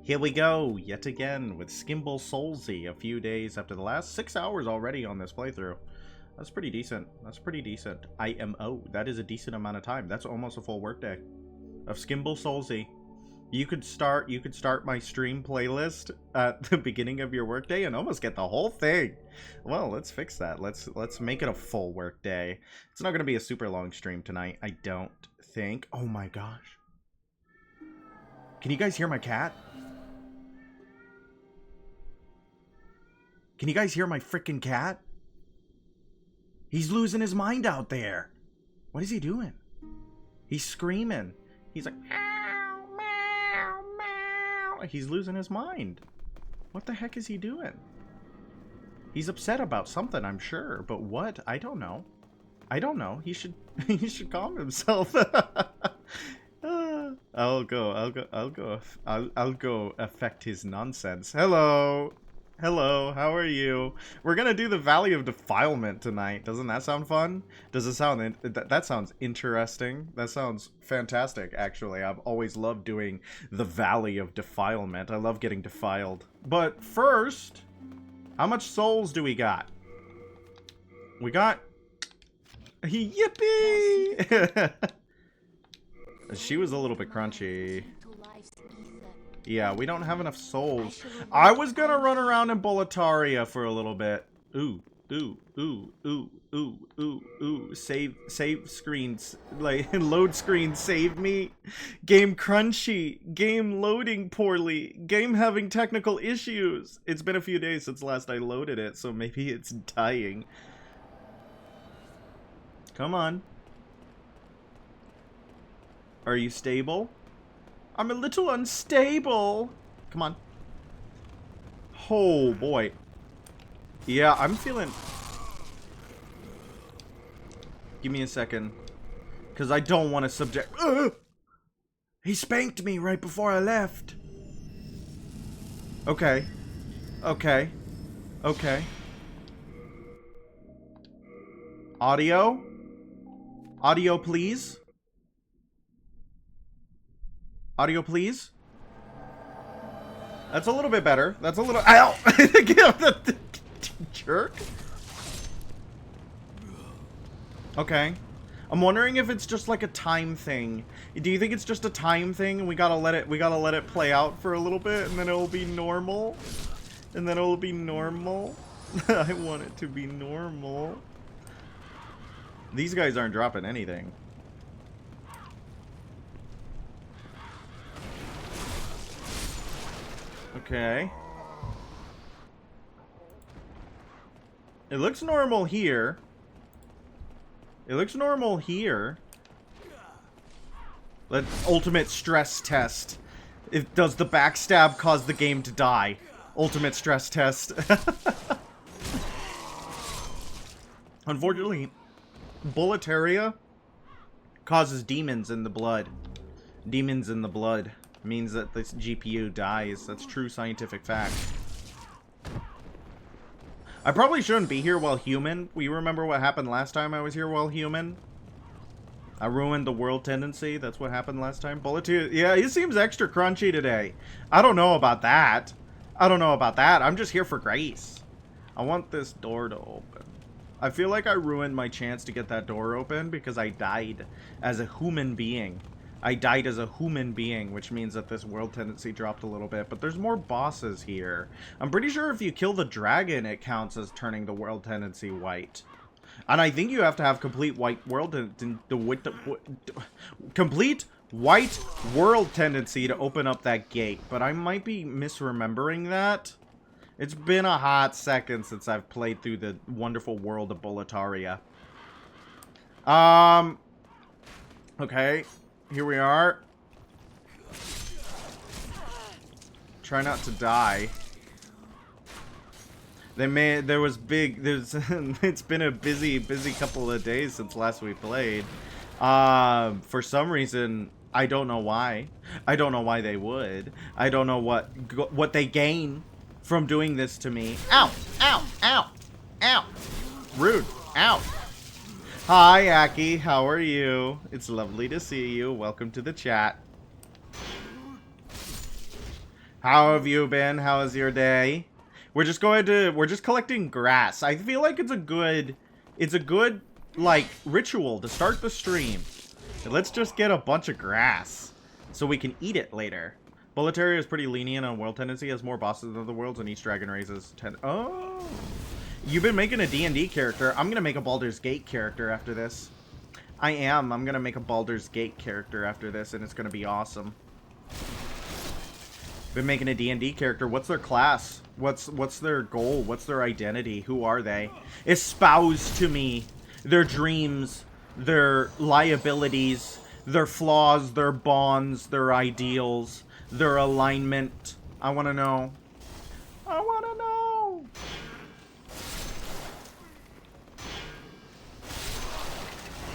Here we go, yet again, with Skimble Soulsy, a few days after the last 6 hours already on this playthrough. That's pretty decent. That's pretty decent. IMO. That is a decent amount of time. That's almost a full workday of Skimble Soulsy. You could start my stream playlist at the beginning of your workday and almost get the whole thing. Well, let's fix that. Let's make it a full workday. It's not going to be a super long stream tonight, I don't think. Oh my gosh. Can you guys hear my cat? Can you guys hear my freaking cat? He's losing his mind out there. What is he doing? He's screaming. He's like, meow, meow, meow. He's losing his mind. What the heck is he doing? He's upset about something, I'm sure, but what? I don't know. I don't know. He should calm himself. I'll go affect his nonsense. Hello. Hello, how are you? We're gonna do the Valley of Defilement tonight. Doesn't that sound fun? Does it sound... that sounds interesting. That sounds fantastic, actually. I've always loved doing the Valley of Defilement. I love getting defiled. But first, how much souls do we got? We got... Yippee! She was a little bit crunchy. Yeah, we don't have enough souls. I was gonna run around in Boletaria for a little bit. Ooh, ooh, ooh, ooh, ooh, ooh, ooh. Save screens. Like, load screen, save me. Game crunchy. Game loading poorly. Game having technical issues. It's been a few days since last I loaded it, so maybe it's dying. Come on. Are you stable? I'm a little unstable. Come on. Oh, boy. Yeah, I'm feeling... Give me a second. Because I don't want to subject... He spanked me right before I left. Okay. Okay. Okay. Audio? Audio, please? Audio, please. That's a little bit better. That's a little... Ow! Jerk. Okay. I'm wondering if it's just like a time thing. Do you think it's just a time thing and we gotta let it play out for a little bit and then it'll be normal? And then it'll be normal? I want it to be normal. These guys aren't dropping anything. Okay. It looks normal here. It looks normal here. Ultimate stress test. Does the backstab cause the game to die? Ultimate stress test. Unfortunately, Boletaria causes demons in the blood. Demons in the blood means that this GPU dies. That's true scientific fact. I probably shouldn't be here while human. We remember what happened last time I was here while human? I ruined the world tendency. That's what happened last time. Boletaria, yeah, he seems extra crunchy today. I don't know about that. I don't know about that. I'm just here for grace. I want this door to open. I feel like I ruined my chance to get that door open because I died as a human being. I died as a human being, which means that this world tendency dropped a little bit. But there's more bosses here. I'm pretty sure if you kill the dragon, it counts as turning the world tendency white. And I think you have to have complete white world complete white world tendency to open up that gate. But I might be misremembering that. It's been a hot second since I've played through the wonderful world of Boletaria. Okay. Here we are. Try not to die. It's been a busy couple of days since last we played. For some reason, I don't know why. I don't know why they would. I don't know what they gain from doing this to me. Ow! Ow! Ow! Ow! Rude! Ow! Hi, Aki. How are you? It's lovely to see you. Welcome to the chat. How have you been? How is your day? We're just collecting grass. I feel like it's a good, like, ritual to start the stream. Let's just get a bunch of grass so we can eat it later. Boletaria is pretty lenient on world tendency, has more bosses than the worlds, and each dragon raises 10. Oh! You've been making a D&D character. I'm gonna make a Baldur's Gate character after this. I am. I'm gonna make a Baldur's Gate character after this, and it's gonna be awesome. Been making a D&D character. What's their class? What's their goal? What's their identity? Who are they? Espouse to me their dreams, their liabilities, their flaws, their bonds, their ideals, their alignment. I want to know. I want to know.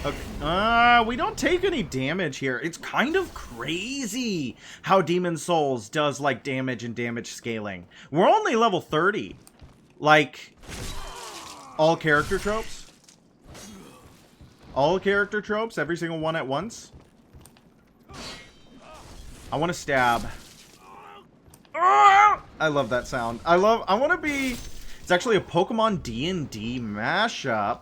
Okay. We don't take any damage here. It's kind of crazy how Demon Souls does, like, damage and damage scaling. We're only level 30. Like, all character tropes? All character tropes? Every single one at once? I want to stab. I love that sound. I want to be... It's actually a Pokemon D&D mashup.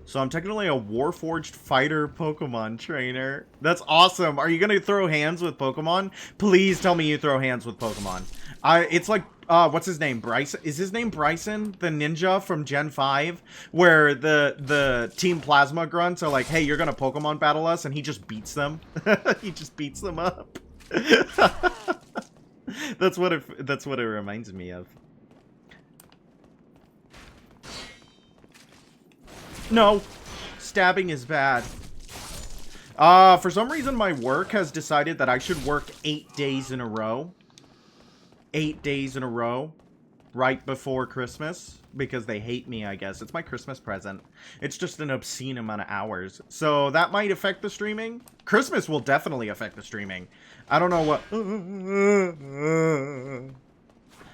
So I'm technically a Warforged fighter Pokemon trainer. That's awesome. Are you going to throw hands with Pokemon? Please tell me you throw hands with Pokemon. It's like, what's his name? Bryson? Is his name Bryson? The ninja from Gen 5? Where the Team Plasma grunts are like, hey, you're going to Pokemon battle us? And he just beats them. He just beats them up. That's what it reminds me of. No, stabbing is bad. For some reason my work has decided that I should work 8 days in a row. 8 days in a row. Right before Christmas. Because they hate me, I guess. It's my Christmas present. It's just an obscene amount of hours. So that might affect the streaming. Christmas will definitely affect the streaming. I don't know what...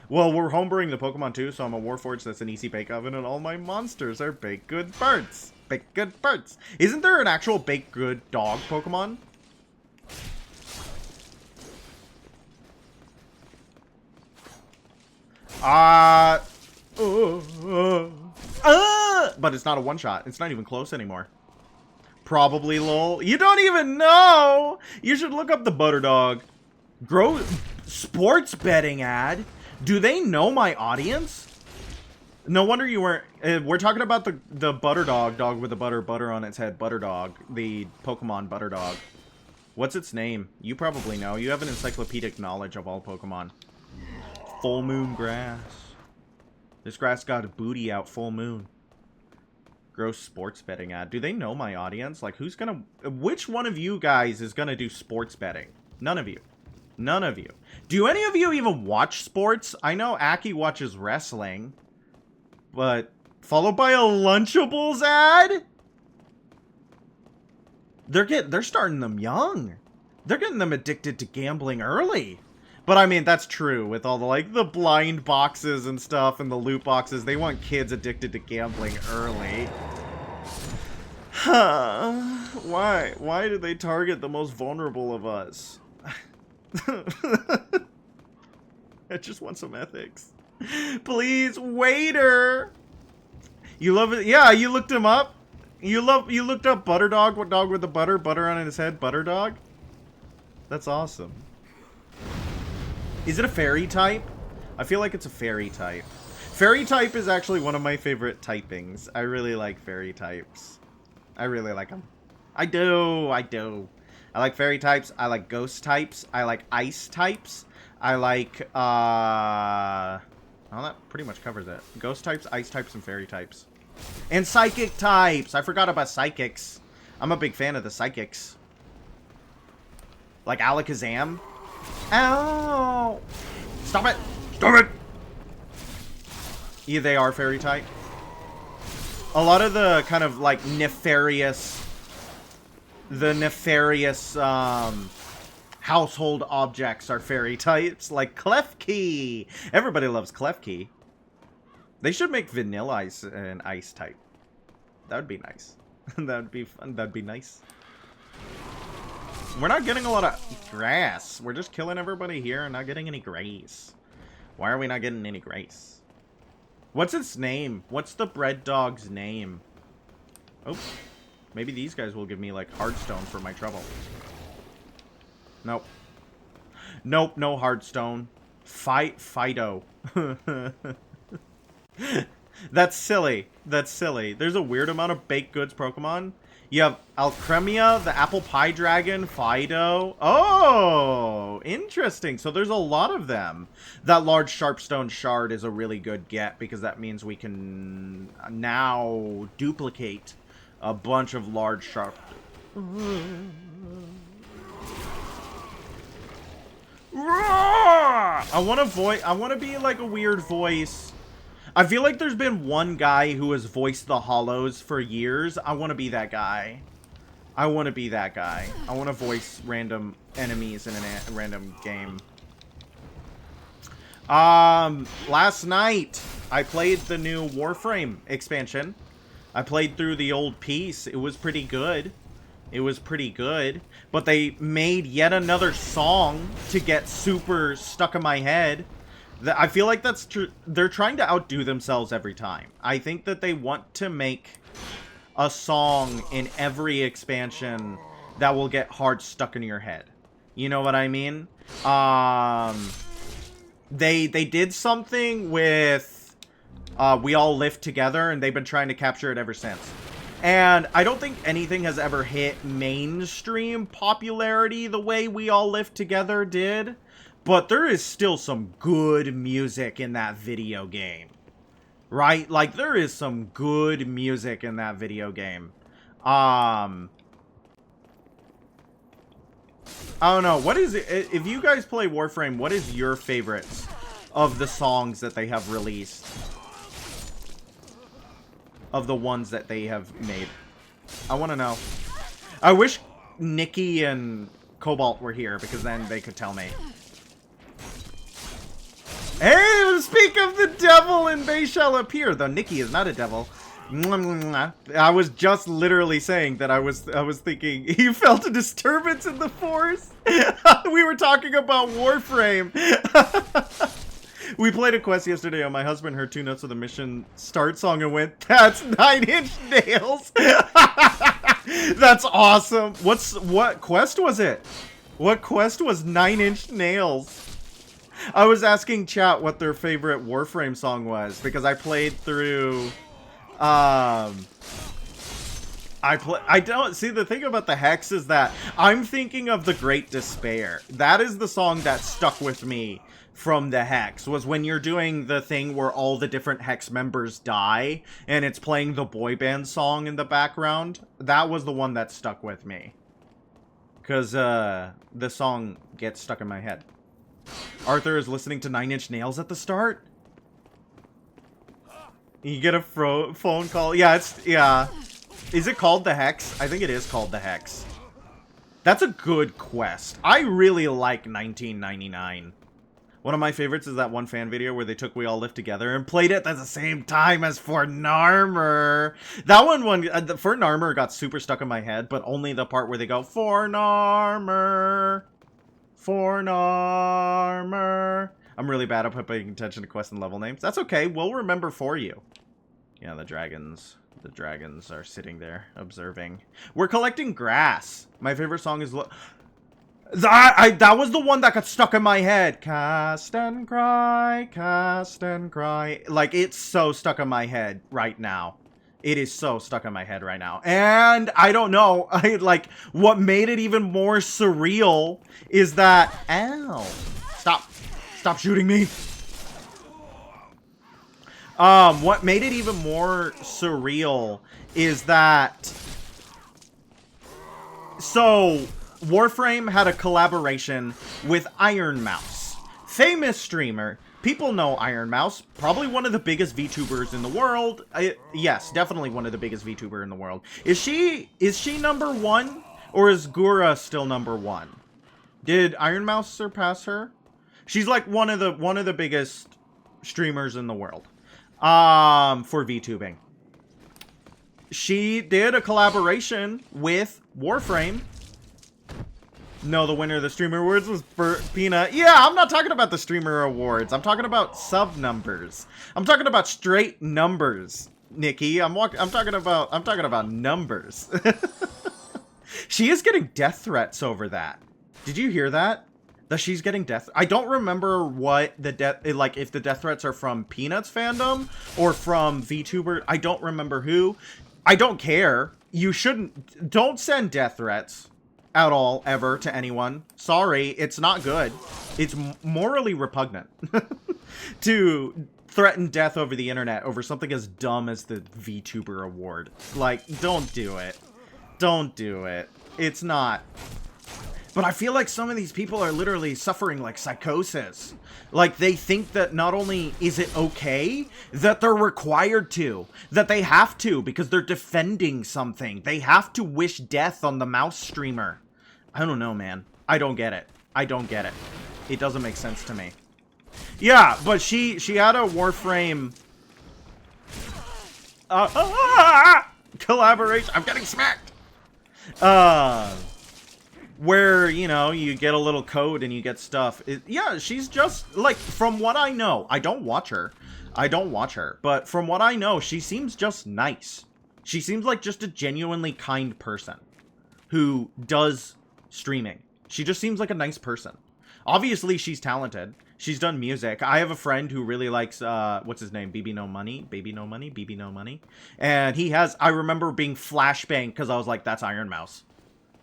Well, we're homebrewing the Pokemon too, so I'm a Warforged that's an easy bake oven, and all my monsters are baked good birds. Baked good birds. Isn't there an actual baked good dog Pokemon? But it's not a one-shot. It's not even close anymore. Probably, lol. You don't even know! You should look up the Butter Dog. Sports betting ad? Do they know my audience? No wonder you weren't... we're talking about the Butter Dog with the butter on its head. Butter Dog. The Pokemon Butter Dog. What's its name? You probably know. You have an encyclopedic knowledge of all Pokemon. Full moon grass. This grass got a booty out full moon. Gross sports betting ad. Do they know my audience? Like, who's gonna... Which one of you guys is gonna do sports betting? None of you. None of you. Do any of you even watch sports? I know Aki watches wrestling. But, followed by a Lunchables ad? They're starting them young. They're getting them addicted to gambling early. But I mean, that's true with all the, like, the blind boxes and stuff and the loot boxes. They want kids addicted to gambling early. Huh. Why? Why do they target the most vulnerable of us? I just want some ethics. Please, waiter. You love it? Yeah, you looked him up. You looked up Butter Dog. What dog with the butter on his head? Butter Dog. That's awesome. Is it a fairy type? I feel like it's a fairy type. Fairy type is actually one of my favorite typings. I really like fairy types. I really like them. I do. I like fairy types. I like ghost types. I like ice types. I like, well, that pretty much covers it. Ghost types, ice types, and fairy types. And psychic types! I forgot about psychics. I'm a big fan of the psychics. Like Alakazam. Ow! Stop it! Stop it! Yeah, they are fairy type. A lot of the kind of, like, nefarious... The nefarious, household objects are fairy types, like Klefki. Everybody loves Klefki. They should make Vanilla Ice an ice type. That would be nice. That would be fun. That'd be nice. We're not getting a lot of grass. We're just killing everybody here and not getting any grace. Why are we not getting any grace? What's its name? What's the bread dog's name? Oh, maybe these guys will give me, like, hardstone for my trouble. Nope. Nope, no hardstone. Fido. That's silly. That's silly. There's a weird amount of baked goods Pokemon. You have Alcremia, the apple pie dragon, Fido. Oh, interesting. So there's a lot of them. That large Sharpstone shard is a really good get because that means we can now duplicate a bunch of large sharp. I want to be like a weird voice. I feel like there's been one guy who has voiced the Hollows for years. I want to be that guy. I want to be that guy. I want to voice random enemies in a random game. Last night, I played the new Warframe expansion. I played through the old piece. It was pretty good. It was pretty good. But they made yet another song to get super stuck in my head. I feel like that's true. They're trying to outdo themselves every time. I think that they want to make a song in every expansion that will get hard stuck in your head. You know what I mean? They did something with We All Live Together, and they've been trying to capture it ever since. And I don't think anything has ever hit mainstream popularity the way We All Live Together did. But there is still some good music in that video game. Right? Like, there is some good music in that video game. I don't know. What is it? If you guys play Warframe, what is your favorites of the songs that they have released? Of the ones that they have made. I want to know. I wish Nikki and Cobalt were here, because then they could tell me. Hey, speak of the devil, and they shall appear. Though Nikki is not a devil. I was just literally saying that I was thinking he felt a disturbance in the force. We were talking about Warframe. We played a quest yesterday, and my husband heard 2 notes of the mission start song and went, "That's 9 Inch Nails." That's awesome. What quest was it? What quest was 9 Inch Nails? I was asking chat what their favorite Warframe song was, because I played through, I don't, see, the thing about the Hex is that I'm thinking of The Great Despair. That is the song that stuck with me from the Hex, was when you're doing the thing where all the different Hex members die, and it's playing the boy band song in the background. That was the one that stuck with me. Because, the song gets stuck in my head. Arthur is listening to 9 Inch Nails at the start. You get a phone call. Yeah, yeah. Is it called the Hex? I think it is called the Hex. That's a good quest. I really like 1999. One of my favorites is that one fan video where they took We All Live Together and played it at the same time as For Narmer. That one, For Narmer got super stuck in my head, but only the part where they go, For Narmer. For Narmer. I'm really bad at paying attention to quest and level names. That's okay. We'll remember for you. Yeah, the dragons. The dragons are sitting there observing. We're collecting grass. My favorite song is... that was the one that got stuck in my head. Cast and cry, cast and cry. Like, it's so stuck in my head right now. It is so stuck in my head right now. And I don't know. What made it even more surreal is that... Ow. Stop. Stop shooting me. What made it even more surreal is that... So, Warframe had a collaboration with Iron Mouse. Famous streamer. People know Iron Mouse, probably one of the biggest VTubers in the world. Yes, definitely one of the biggest VTuber in the world. Is she number 1, or is Gura still number 1? Did Iron Mouse surpass her? She's like one of the biggest streamers in the world, for VTubing. She did a collaboration with Warframe, No, the winner of the Streamer Awards was Peanut. Yeah, I'm not talking about the Streamer Awards. I'm talking about sub numbers. I'm talking about straight numbers, Nikki. I'm talking about numbers. She is getting death threats over that. Did you hear that? That she's getting death. I don't remember what the death, like, if the death threats are from Peanut's fandom or from VTuber. I don't remember who. I don't care. You shouldn't. Don't send death threats at all, ever, to anyone. Sorry, it's not good. It's morally repugnant to threaten death over the internet over something as dumb as the VTuber award. Like, don't do it. Don't do it. It's not. But I feel like some of these people are literally suffering like psychosis. Like, they think that not only is it okay, that they're required to. That they have to, because they're defending something. They have to wish death on the mouse streamer. I don't know, man. I don't get it. I don't get it. It doesn't make sense to me. Yeah, but she had a Warframe... collaboration. I'm getting smacked! Where, you know, you get a little code and you get stuff. Yeah, she's just, like, from what I know, I don't watch her. But from what I know, she seems just nice. She seems like just a genuinely kind person who does streaming. She just seems like a nice person. Obviously, she's talented. She's done music. I have a friend who really likes, what's his name? BB No Money? Baby No Money? BB No Money? And he has, I remember being flashbanged because I was like, that's Iron Mouse.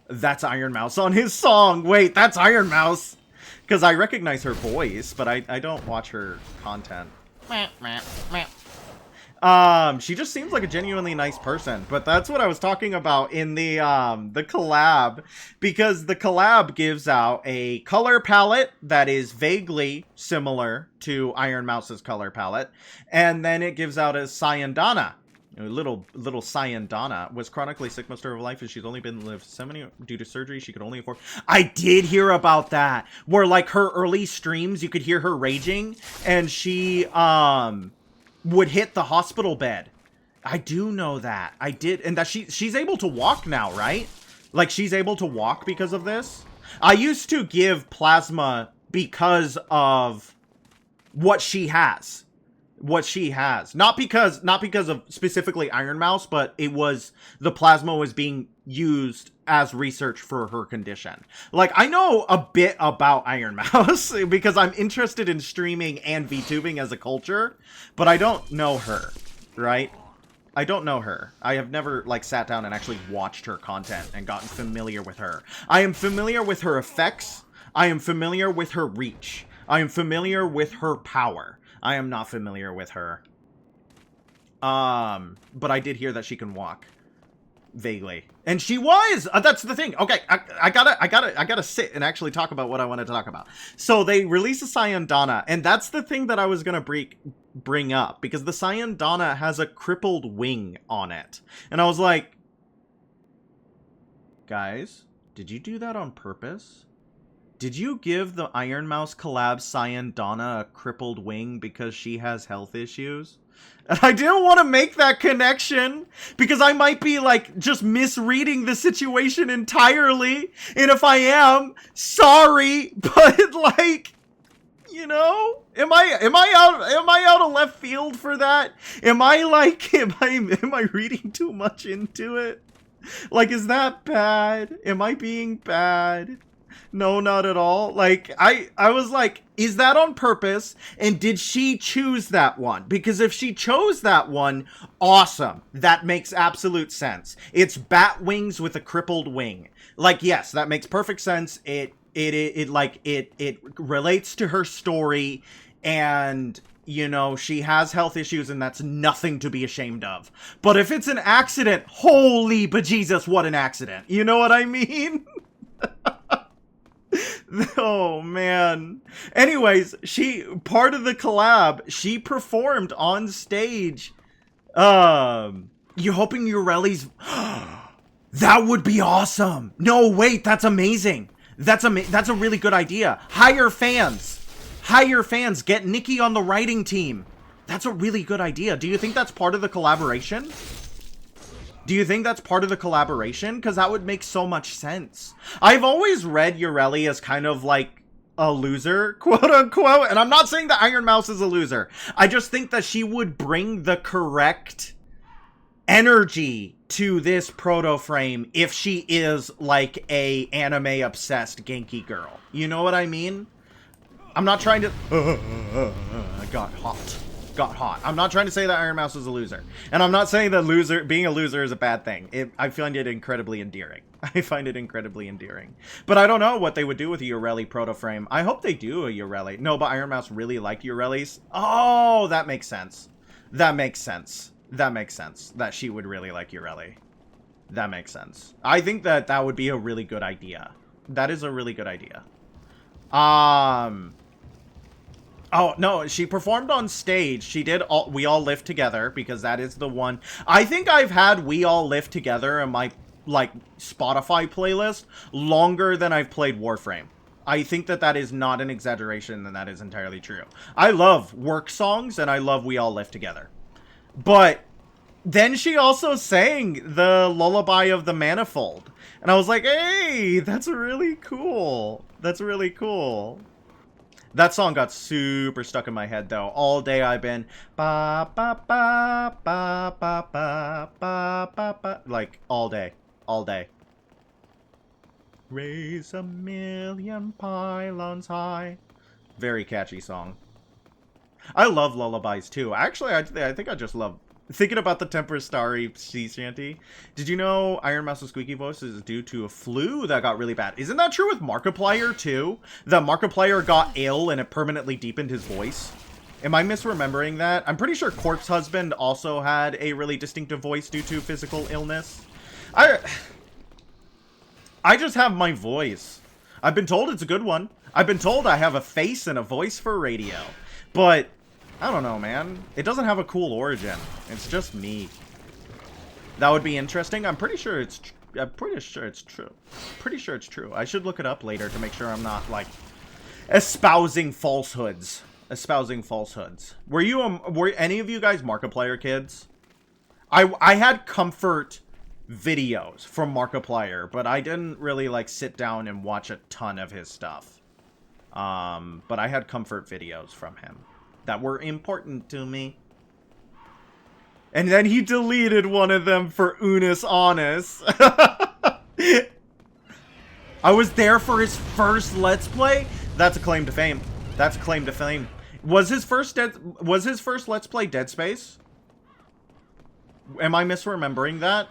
That's Iron Mouse on his song. Wait, that's Iron Mouse. Because I recognize her voice, but I don't watch her content. She just seems like a genuinely nice person. But that's what I was talking about in the collab. Because the collab gives out a color palette that is vaguely similar to Iron Mouse's color palette. And then it gives out a Sayandana. Little Sayandana was chronically sick most of her life, and she's only been lived 70 due to surgery she could only afford. I did hear about that, where like her early streams, you could hear her raging, and she would hit the hospital bed. I do know that. I did, and that she's able to walk now, right? Like, she's able to walk because of this. I used to give plasma because of what she has. Not because of specifically Iron Mouse, but it was, the plasma was being used as research for her condition. Like, I know a bit about Iron Mouse because I'm interested in streaming and VTubing as a culture, but I don't know her, right? I don't know her. I have never, like, sat down and actually watched her content and gotten familiar with her. I am familiar with her effects. I am familiar with her reach. I am familiar with her power. I am not familiar with her. But I did hear that she can walk. Vaguely. And she was! That's the thing. Okay, I gotta sit and actually talk about what I wanted to talk about. So they released a Sayandana, and that's the thing that I was gonna bring up. Because the Sayandana has a crippled wing on it. And I was like... Guys, did you do that on purpose? Did you give the Iron Mouse collab Sayandana a crippled wing because she has health issues? And I didn't want to make that connection because I might be, like, just misreading the situation entirely. And if I am, sorry, but, like, you know, am I out of left field for that? Am I reading too much into it? Like, is that bad? Am I being bad? No, not at all. Like, I was like, is that on purpose? And did she choose that one? Because if she chose that one, awesome. That makes absolute sense. It's bat wings with a crippled wing. Like, yes, that makes perfect sense. It relates to her story, and, you know, she has health issues, and that's nothing to be ashamed of. But if it's an accident, holy bejesus, what an accident. You know what I mean? Oh, man. Anyways, part of the collab, she performed on stage. You hoping Ureli's... That would be awesome. No, wait, that's amazing. That's a really good idea. Hire fans. Get Nikki on the writing team. That's a really good idea. Do you think that's part of the collaboration? Do you think that's part of the collaboration? Because that would make so much sense. I've always read Ureli as kind of like a loser, quote unquote. And I'm not saying that Iron Mouse is a loser. I just think that she would bring the correct energy to this proto frame if she is like a anime obsessed Genki girl. You know what I mean? I'm not trying to... got hot. I'm not trying to say that Iron Mouse is a loser. And I'm not saying that being a loser is a bad thing. I find it incredibly endearing. I find it incredibly endearing. But I don't know what they would do with a Ureli proto frame. I hope they do a Ureli. No, but Iron Mouse really liked Urelis. Oh, that makes sense. That makes sense. That makes sense. That she would really like Ureli. That makes sense. I think that that would be a really good idea. That is a really good idea. Oh, no, she performed on stage. She did We All Live Together, because that is the one. I think I've had We All Live Together in my, like, Spotify playlist longer than I've played Warframe. I think that that is not an exaggeration, and that is entirely true. I love work songs, and I love We All Live Together. But then she also sang the Lullaby of the Manifold. And I was like, hey, that's really cool. That's really cool. That song got super stuck in my head, though. All day I've been ba ba ba ba ba ba ba ba ba, like all day, all day. Raise a million pylons high. Very catchy song. I love lullabies too. Actually, I think I just love thinking about the Tempest Starry sea shanty. Did you know Iron Mouse's squeaky voice is due to a flu that got really bad? Isn't that true with Markiplier too? That Markiplier got ill and it permanently deepened his voice? Am I misremembering that? I'm pretty sure Corpse Husband also had a really distinctive voice due to physical illness. I just have my voice. I've been told it's a good one. I've been told I have a face and a voice for radio. But I don't know, man. It doesn't have a cool origin. It's just me. That would be interesting. I'm pretty sure it's true. Pretty sure it's true. I should look it up later to make sure I'm not, like, espousing falsehoods. Were any of you guys Markiplier kids? I had comfort videos from Markiplier, but I didn't really, like, sit down and watch a ton of his stuff. But I had comfort videos from him that were important to me. And then he deleted one of them for Unis Honest. I was there for his first Let's Play? That's a claim to fame. That's a claim to fame. Was his first Let's Play Dead Space? Am I misremembering that?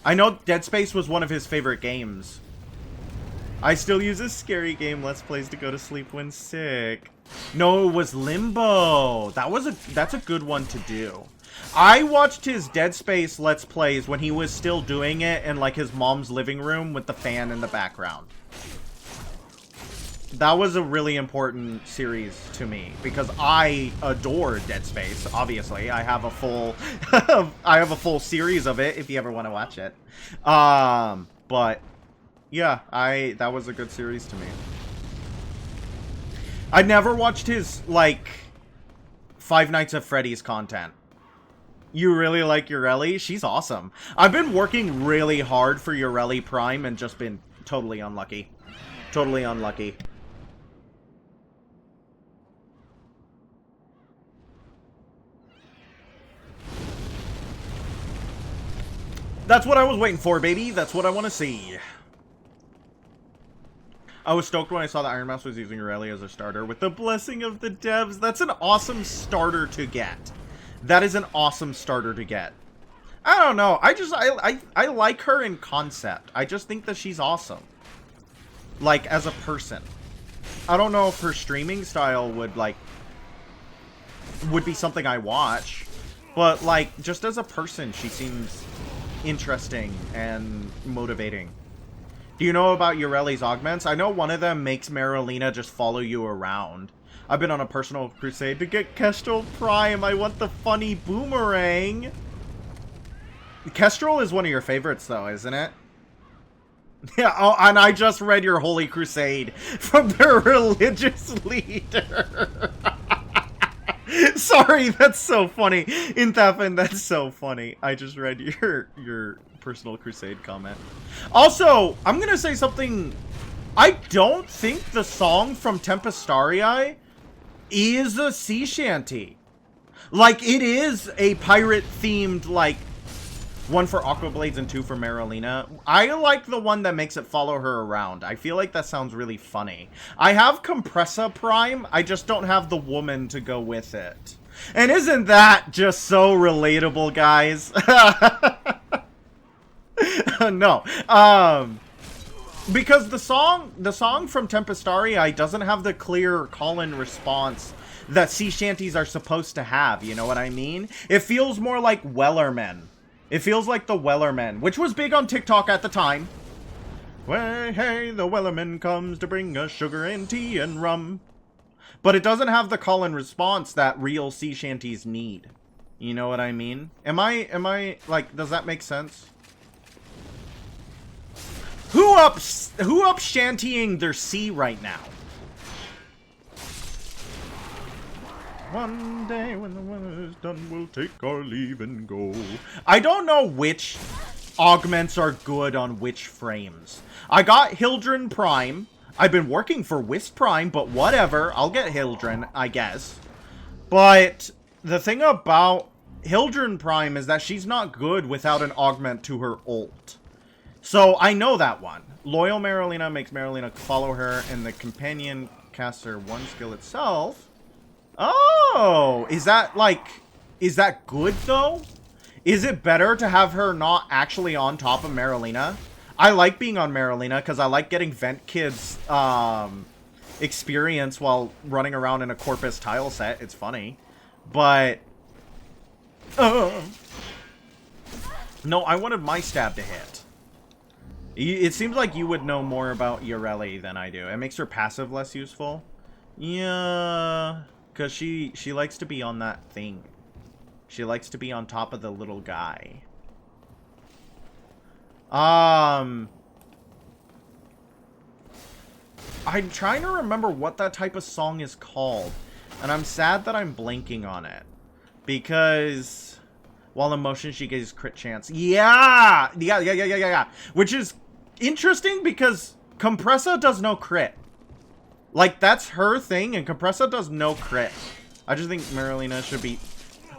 I know Dead Space was one of his favorite games. I still use his scary game Let's Plays to go to sleep when sick. No, it was Limbo. That's a good one to do. I watched his Dead Space Let's Plays when he was still doing it in, like, his mom's living room with the fan in the background. That was a really important series to me because I adore Dead Space. Obviously, I have a full series of it if you ever want to watch it. But yeah, that was a good series to me. I never watched his, like, Five Nights at Freddy's content. You really like Ureli? She's awesome. I've been working really hard for Ureli Prime and just been totally unlucky. Totally unlucky. That's what I was waiting for, baby. That's what I want to see. I was stoked when I saw that Iron Mouse was using Ureli as a starter with the blessing of the devs. That's an awesome starter to get. That is an awesome starter to get. I don't know. I like her in concept. I just think that she's awesome. Like, as a person. I don't know if her streaming style would be something I watch. But, like, just as a person, she seems interesting and motivating. Do you know about Ureli's augments? I know one of them makes Marilena just follow you around. I've been on a personal crusade to get Kestrel Prime. I want the funny boomerang. Kestrel is one of your favorites, though, isn't it? Yeah, oh, and I just read your Holy Crusade from the religious leader. Sorry, that's so funny. In Thafin, that's so funny. I just read your Personal crusade comment. Also, I'm gonna say something. I don't think the song from Tempestarii is a sea shanty. Like, it is a pirate-themed, like, one for Aquablades and two for Marilena. I like the one that makes it follow her around. I feel like that sounds really funny. I have Compressa Prime, I just don't have the woman to go with it. And isn't that just so relatable, guys? No. Because the song from Tempestarii doesn't have the clear call-in response that sea shanties are supposed to have, you know what I mean? It feels more like Wellerman. It feels like the Wellerman, which was big on TikTok at the time. Well, hey, the Wellerman comes to bring us sugar and tea and rum. But it doesn't have the call-in response that real sea shanties need. You know what I mean? Am I, like, does that make sense? Who up shantying their sea right now? One day when the weather's done, we'll take our leave and go. I don't know which augments are good on which frames. I got Hildren Prime. I've been working for Wisp Prime, but whatever. I'll get Hildren, I guess. But the thing about Hildren Prime is that she's not good without an augment to her ult. So I know that one. Loyal Marilena makes Marilena follow her, and the companion casts her one skill itself. Oh, is that good though? Is it better to have her not actually on top of Marilena? I like being on Marilena because I like getting Vent Kid's experience while running around in a Corpus tile set. It's funny. But no, I wanted my stab to hit. It seems like you would know more about Yoreli than I do. It makes her passive less useful. Yeah, because she likes to be on that thing. She likes to be on top of the little guy. I'm trying to remember what that type of song is called. And I'm sad that I'm blanking on it. Because while in motion, she gets crit chance. Yeah! Which is interesting because Compressa does no crit. Like, that's her thing, and Compressa does no crit. I just think Marilena should be...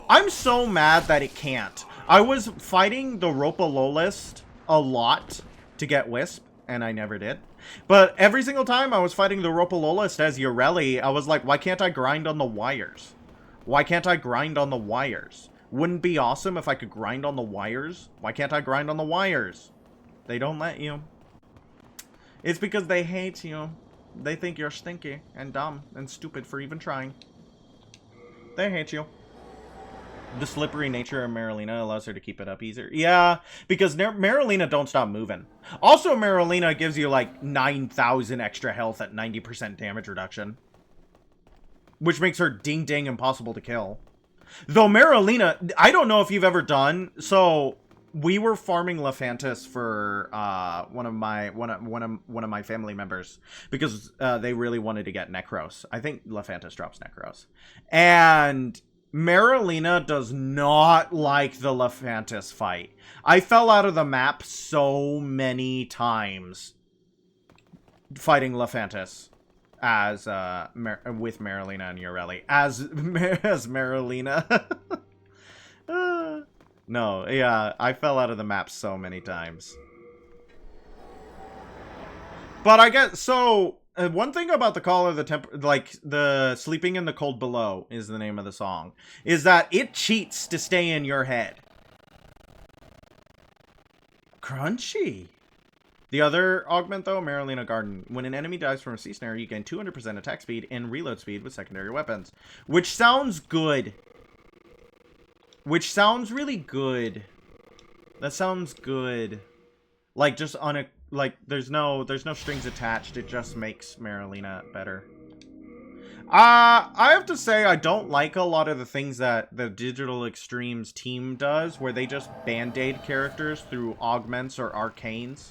I'm so mad that it can't. I was fighting the Ropa Lolist a lot to get Wisp, and I never did. But every single time I was fighting the Ropa Lolist as Yoreli, I was like, why can't I grind on the wires? Why can't I grind on the wires? Wouldn't it be awesome if I could grind on the wires? Why can't I grind on the wires? They don't let you. It's because they hate you. They think you're stinky and dumb and stupid for even trying. They hate you. The slippery nature of Marilena allows her to keep it up easier. Yeah, because Marilena don't stop moving. Also, Marilena gives you like 9,000 extra health at 90% damage reduction. Which makes her ding-dang impossible to kill. Though Marilena, I don't know if you've ever done... So, we were farming Lephantis for one of my family members. Because they really wanted to get Necros. I think Lephantis drops Necros. And... Marilena does not like the Lephantis fight. I fell out of the map so many times fighting Lephantis as with Marilena and Yoreli as Marilena. No, yeah, I fell out of the map so many times. But I guess so. One thing about the Call of the like the Sleeping in the Cold Below is the name of the song, is that it cheats to stay in your head. Crunchy. The other augment though, Marilena Garden. When an enemy dies from a sea snare, you gain 200% attack speed and reload speed with secondary weapons. Which sounds good. Which sounds really good. That sounds good. Like just on a... Like, there's no strings attached. It just makes Marilena better. I have to say, I don't like a lot of the things that the Digital Extremes team does, where they just band-aid characters through augments or arcanes.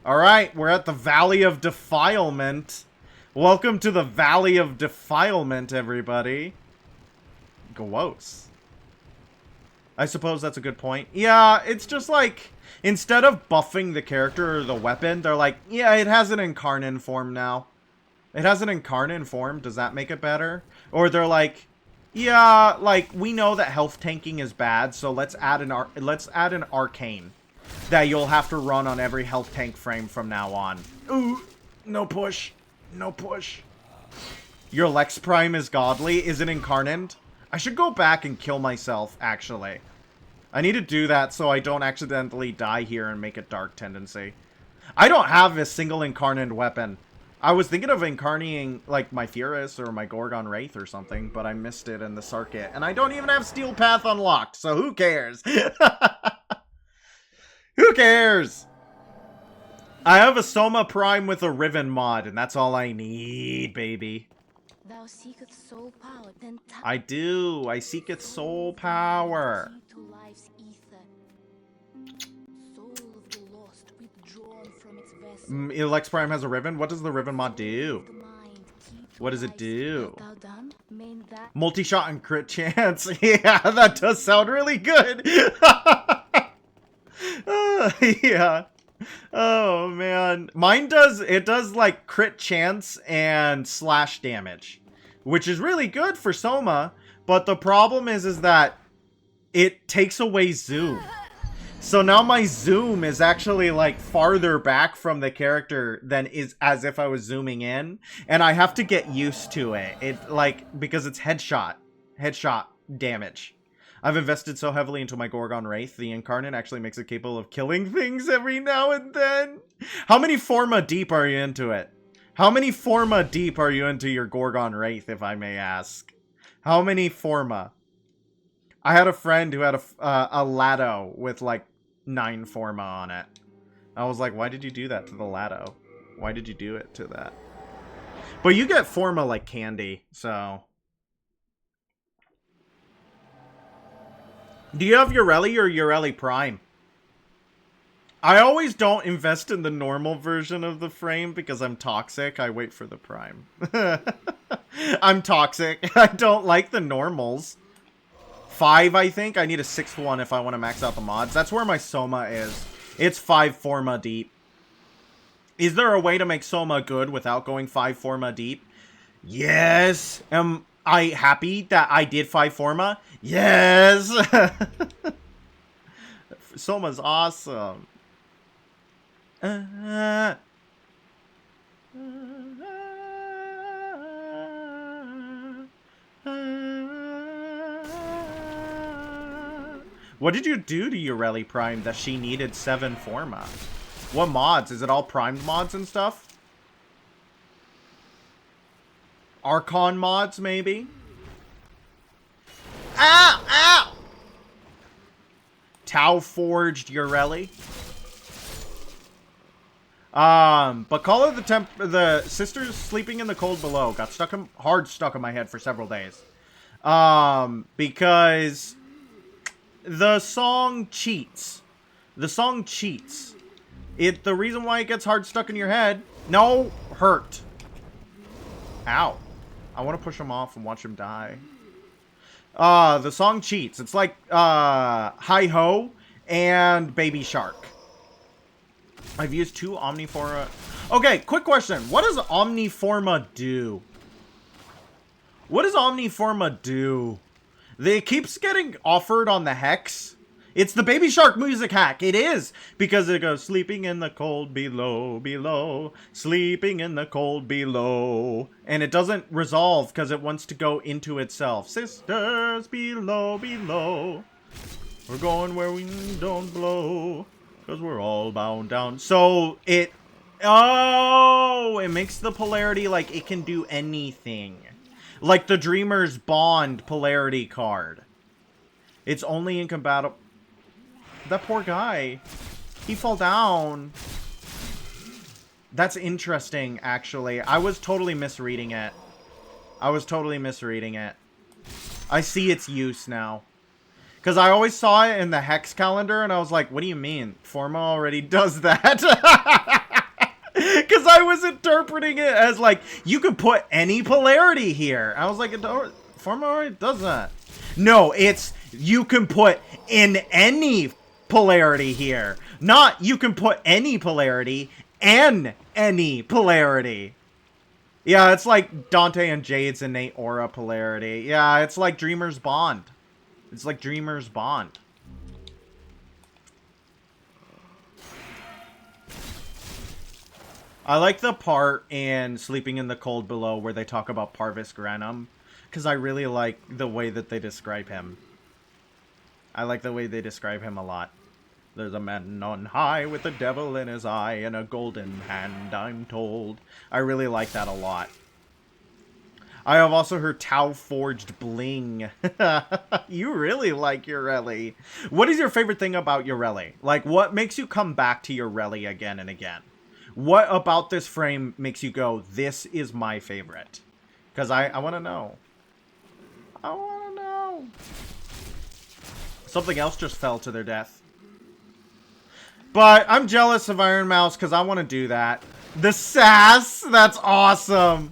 Alright, we're at the Valley of Defilement. Welcome to the Valley of Defilement, everybody. Gross. I suppose that's a good point. Yeah, it's just like, instead of buffing the character or the weapon, they're like, yeah, it has an incarnate form now. It has an incarnate form. Does that make it better? Or they're like, yeah, like, we know that health tanking is bad, so let's add an arcane that you'll have to run on every health tank frame from now on. Ooh, no push. No push. Your Lex Prime is godly. Is it incarnate? I should go back and kill myself, actually. I need to do that so I don't accidentally die here and make a dark tendency. I don't have a single incarnate weapon. I was thinking of incarnating, like, my Furus or my Gorgon Wraith or something, but I missed it in the circuit. And I don't even have Steel Path unlocked, so who cares? Who cares? I have a Soma Prime with a Riven mod, and that's all I need, baby. Thou seekest soul power, then I do. I seek its soul power. to life's ether. Soul of the lost, withdrawn from its vessel. Lex Prime has a Riven? What does the Riven mod do? The mind, keep What does it life. do? Thou done? Main that Multi-shot and crit chance. Yeah, that does sound really good. Yeah. Oh, man. Mine does, it does, like, crit chance and slash damage, which is really good for Soma, but the problem is that it takes away zoom. So now my zoom is actually, like, farther back from the character than is as if I was zooming in, and I have to get used to it. It, like, because it's headshot damage. I've invested so heavily into my Gorgon Wraith, the Incarnate actually makes it capable of killing things every now and then. How many Forma deep are you into it? How many Forma deep are you into your Gorgon Wraith, if I may ask? How many Forma? I had a friend who had a Lado with, like, 9 Forma on it. I was like, why did you do that to the Lado? Why did you do it to that? But you get Forma like candy, so... Do you have Ureli or Ureli Prime? I always don't invest in the normal version of the frame because I'm toxic. I wait for the Prime. I'm toxic. I don't like the normals. 5, I think. I need a 6th one if I want to max out the mods. That's where my Soma is. It's 5 Forma deep. Is there a way to make Soma good without going 5 Forma deep? Yes! Am I happy that I did 5 Forma? Yes! Soma's awesome. What did you do to Ureli Prime that she needed 7 Forma? What mods? Is it all primed mods and stuff? Archon mods, maybe? Ow! Ow! Tau forged Ureli. But Call of the Sisters Sleeping in the Cold Below got hard stuck in my head for several days. Because the song cheats. The song cheats. The reason why it gets hard stuck in your head, no, hurt. Ow. I want to push him off and watch him die. The song cheats. It's like, Hi-Ho and Baby Shark. I've used 2 Omniforma. Okay, quick question. What does Omniforma do? What does Omniforma do? It keeps getting offered on the Hex. It's the Baby Shark music hack. It is. Because it goes, sleeping in the cold below, below. Sleeping in the cold below. And it doesn't resolve because it wants to go into itself. Sisters below, below. We're going where we don't blow. Because we're all bound down. So it... Oh! It makes the polarity like it can do anything. Like the Dreamer's Bond polarity card. It's only incompatible... That poor guy. He fell down. That's interesting, actually. I was totally misreading it. I see its use now. Because I always saw it in the Hex calendar, and I was like, what do you mean? Forma already does that. Because I was interpreting it as, like, you could put any polarity here. I was like, Forma already does that. No, it's You can put in any polarity here. Not you can put any polarity and any polarity. Yeah, it's like Dante and Jade's innate aura polarity. Yeah, it's like Dreamer's Bond. It's like Dreamer's Bond. I like the part in Sleeping in the Cold Below where they talk about Parvis Granum, because I really like the way that they describe him. I like the way they describe him a lot. There's a man on high with the devil in his eye and a golden hand, I'm told. I really like that a lot. I have also heard Tau Forged Bling. You really like Ureli. What is your favorite thing about Ureli? Like, what makes you come back to Ureli again and again? What about this frame makes you go, this is my favorite? Because I want to know. I want to know. Something else just fell to their death. But I'm jealous of Iron Mouse because I want to do that. The sass! That's awesome!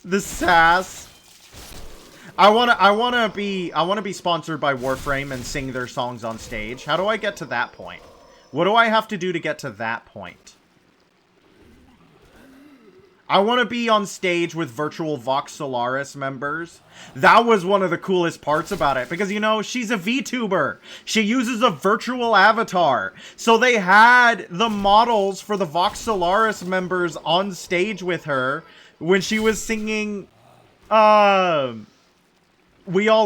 The sass. I wanna be sponsored by Warframe and sing their songs on stage. How do I get to that point? What do I have to do to get to that point? I want to be on stage with virtual Vox Solaris members. That was one of the coolest parts about it. Because, you know, she's a VTuber. She uses a virtual avatar. So they had the models for the Vox Solaris members on stage with her when she was singing, We All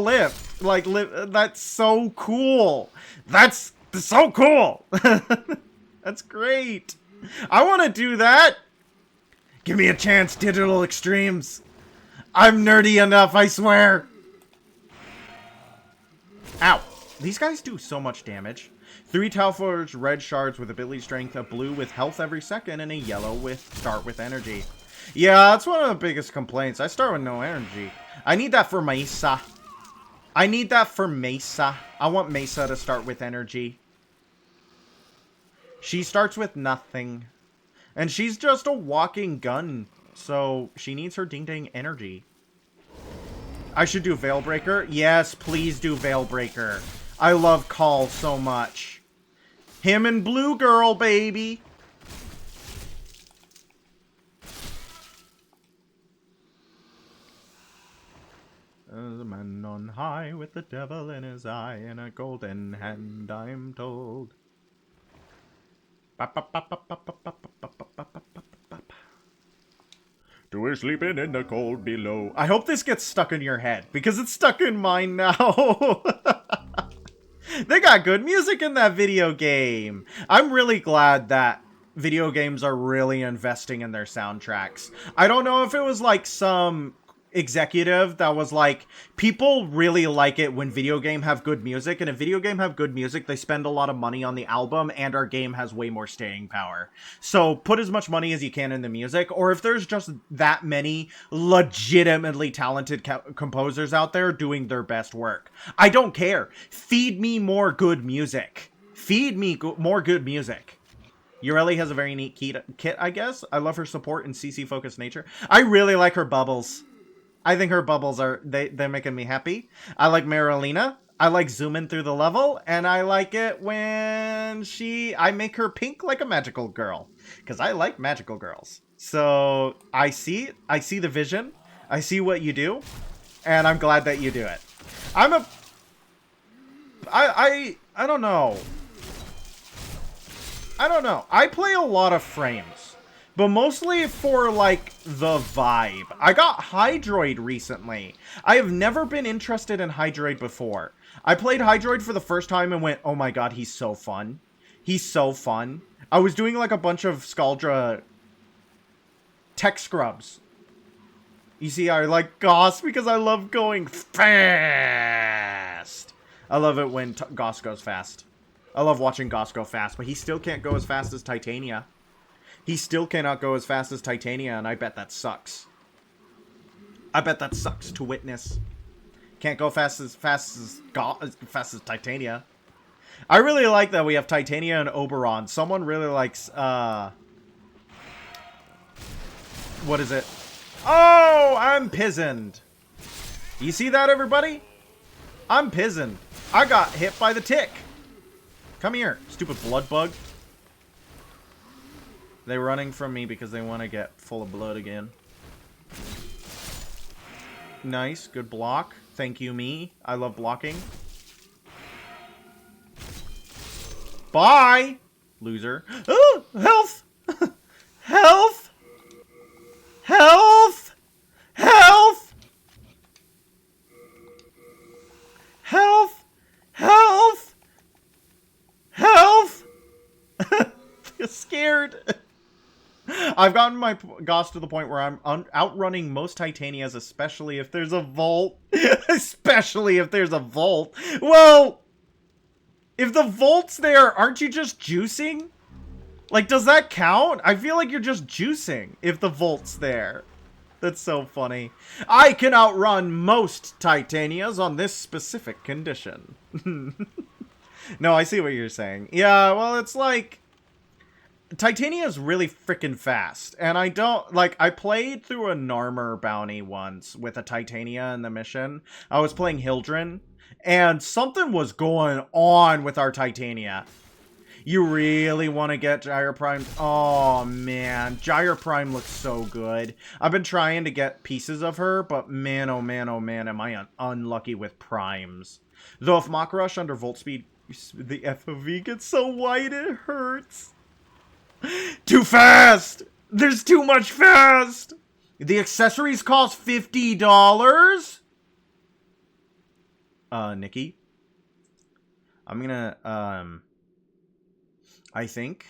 Live. Like, that's so cool. That's so cool. That's great. I want to do that. Give me a chance, Digital Extremes. I'm nerdy enough, I swear. Ow. These guys do so much damage. 3 Tauforged red shards with ability strength, a blue with health every second, and a yellow with start with energy. Yeah, that's one of the biggest complaints. I start with no energy. I need that for Mesa. I need that for Mesa. I want Mesa to start with energy. She starts with nothing. And she's just a walking gun, so she needs her ding-dang energy. I should do Veilbreaker? Yes, please do Veilbreaker. I love Call so much. Him and Blue Girl, baby! There's a man on high with the devil in his eye and a golden hand, I'm told. To her sleeping in the cold below. I hope this gets stuck in your head, because it's stuck in mine now. They got good music in that video game. I'm really glad that video games are really investing in their soundtracks. I don't know if it was like some executive that was like, people really like it when video game have good music, and if video game have good music, they spend a lot of money on the album, and our game has way more staying power. So put as much money as you can in the music, or if there's just that many legitimately talented composers out there doing their best work, I don't care. Feed me more good music. Feed me more good music. Ureli has a very neat kit, I guess. I love her support and CC-focused nature. I really like her bubbles. I think her bubbles are, they're making me happy. I like Marilena. I like zooming through the level. And I like it when I make her pink like a magical girl. Because I like magical girls. So I see the vision. I see what you do. And I'm glad that you do it. I don't know. I don't know. I play a lot of frames. But mostly for, like, the vibe. I got Hydroid recently. I have never been interested in Hydroid before. I played Hydroid for the first time and went, oh my god, he's so fun. He's so fun. I was doing, like, a bunch of Scaldra tech scrubs. You see, I like Goss because I love going fast. I love it when Goss goes fast. I love watching Goss go fast, but he still can't go as fast as Titania. He still cannot go as fast as Titania, and I bet that sucks. I bet that sucks to witness. Can't go fast as Titania. I really like that we have Titania and Oberon. Someone really likes, what is it? Oh, I'm pizened. You see that, everybody? I'm pizened. I got hit by the tick. Come here, stupid blood bug. They're running from me because they want to get full of blood again. Nice, good block. Thank you, me. I love blocking. Bye, loser. Oh, health! Health! Health! Health! Health! Health! Health! Scared. I've gotten my Goss to the point where I'm outrunning most Titanias, especially if there's a vault. Especially if there's a vault. Well, if the vault's there, aren't you just juicing? Like, does that count? I feel like you're just juicing if the vault's there. That's so funny. I can outrun most Titanias on this specific condition. No, I see what you're saying. Yeah, well, it's like... Titania is really freaking fast, and I don't, like, I played through a Narmer bounty once with a Titania in the mission. I was playing Hildren, and something was going on with our Titania. You really want to get Gyre Prime? Oh, man. Gyre Prime looks so good. I've been trying to get pieces of her, but man, oh man, am I unlucky with primes. Though if Mach Rush under Volt Speed, the FOV gets so wide it hurts. Too fast! There's too much fast! The accessories cost $50? Nikki? I'm gonna, I think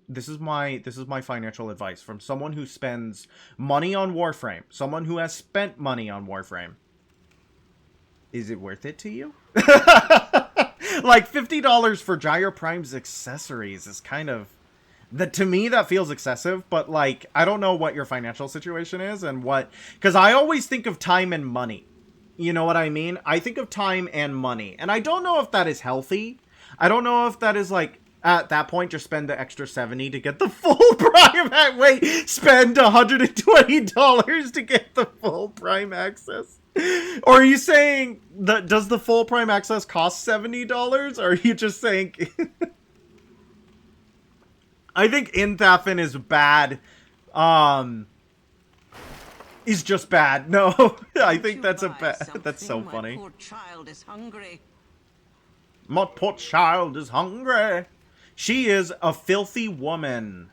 this is my financial advice from someone who spends money on Warframe. Someone who has spent money on Warframe. Is it worth it to you? Like, $50 for Gyre Prime's accessories is kind of... to me, that feels excessive, but, like, I don't know what your financial situation is and what... Because I always think of time and money. You know what I mean? I think of time and money. And I don't know if that is healthy. I don't know if that is, like, at that point, just spend the extra $70 to get the full Prime... Wait, spend $120 to get the full Prime access? Or are you saying, that does the full Prime access cost $70? Or are you just saying... I think Inthafin is bad. Is just bad. No, I think that's a bad. That's so funny. My poor child is hungry. My poor child is hungry. She is a filthy woman.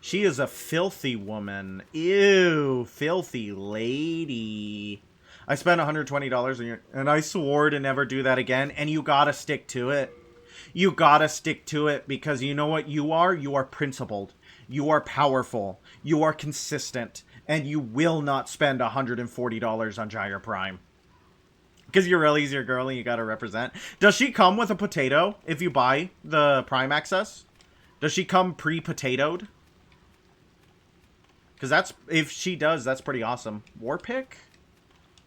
She is a filthy woman. Ew, filthy lady. I spent $120 and I swore to never do that again. And you gotta stick to it. You gotta stick to it because you know what you are? You are principled. You are powerful. You are consistent. And you will not spend $140 on Gyre Prime. Because Ureli's your girl and you gotta represent. Does she come with a potato if you buy the Prime access? Does she come pre-potatoed? Because that's, if she does, that's pretty awesome. Warpick?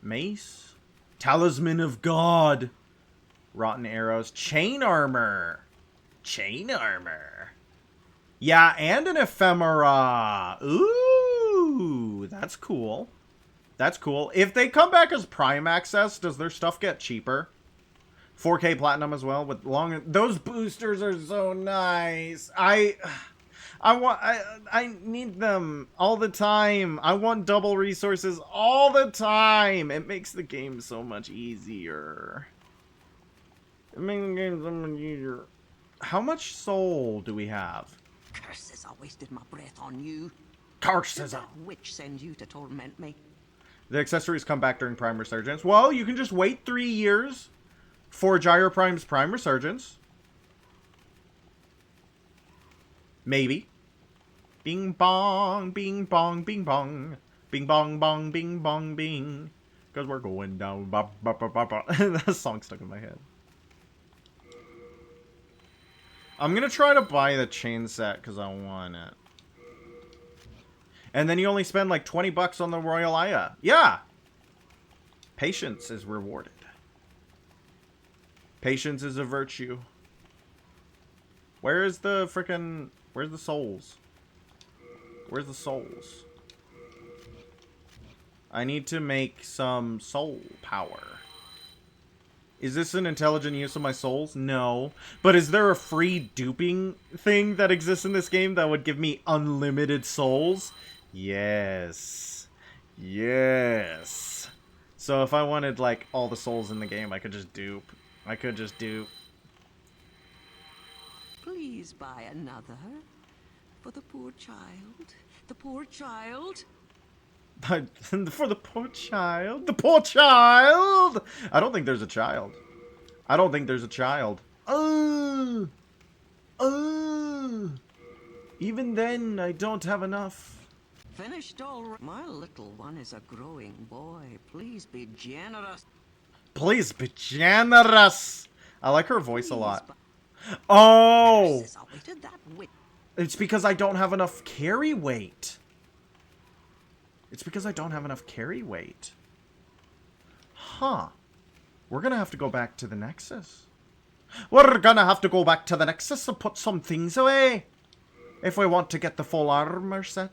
Mace? Talisman of God. Rotten Arrows. Chain Armor. Chain Armor. Yeah, and an Ephemera. Ooh, that's cool. That's cool. If they come back as Prime Access, does their stuff get cheaper? 4K Platinum as well with long... Those boosters are so nice. I need them all the time. I want double resources all the time. It makes the game so much easier. It makes the game so much easier. How much soul do we have? Curses, I wasted my breath on you. Curses. Did that witch send you to torment me? The accessories come back during Prime Resurgence. Well, you can just wait 3 years for Gyre Prime's Prime Resurgence. Maybe. Bing bong, bing bong, bing bong. Bing bong bong, bing bong, bing. Because we're going down. Ba, ba, ba, ba, ba. That song stuck in my head. I'm going to try to buy the chain set because I want it. And then you only spend like 20 bucks on the Royal Aya. Yeah. Patience is rewarded. Patience is a virtue. Where is the frickin'... Where's the souls? Where's the souls? I need to make some soul power. Is this an intelligent use of my souls? No. But is there a free duping thing that exists in this game that would give me unlimited souls? Yes. Yes. So if I wanted, like, all the souls in the game, I could just dupe. I could just dupe. Please buy another. For the poor child. The poor child. For the poor child. The poor child! I don't think there's a child. I don't think there's a child. Even then, I don't have enough. Finished all. My little one is a growing boy. Please be generous. Please be generous. I like her voice a lot. Please Oh! Curses awaited that witch. It's because I don't have enough carry weight. It's because I don't have enough carry weight. Huh. We're gonna have to go back to the Nexus. We're gonna have to go back to the Nexus and put some things away. If we want to get the full armor set.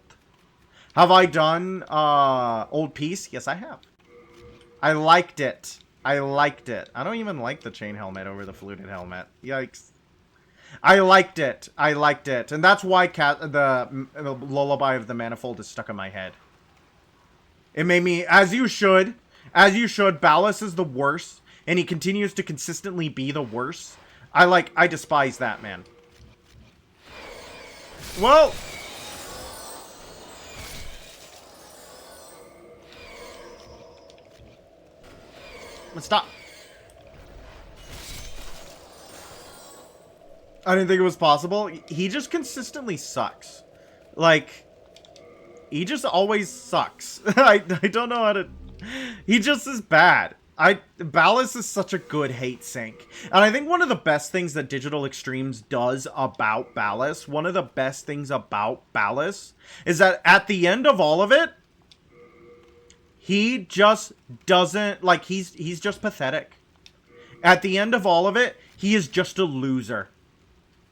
Have I done, Old Peace? Yes, I have. I liked it. I liked it. I don't even like the chain helmet over the fluted helmet. Yikes. I liked it. I liked it. And that's why the Lullaby of the Manifold is stuck in my head. It made me, as you should, Ballas is the worst, and he continues to consistently be the worst. I despise that, man. Well... Let's stop. I didn't think it was possible. He just consistently sucks. Like... He just always sucks. I don't know how to... He just is bad. Ballas is such a good hate sink. And I think one of the best things that Digital Extremes does about Ballas, one of the best things about Ballas, is that at the end of all of it, he just doesn't... Like, he's just pathetic. At the end of all of it, he is just a loser.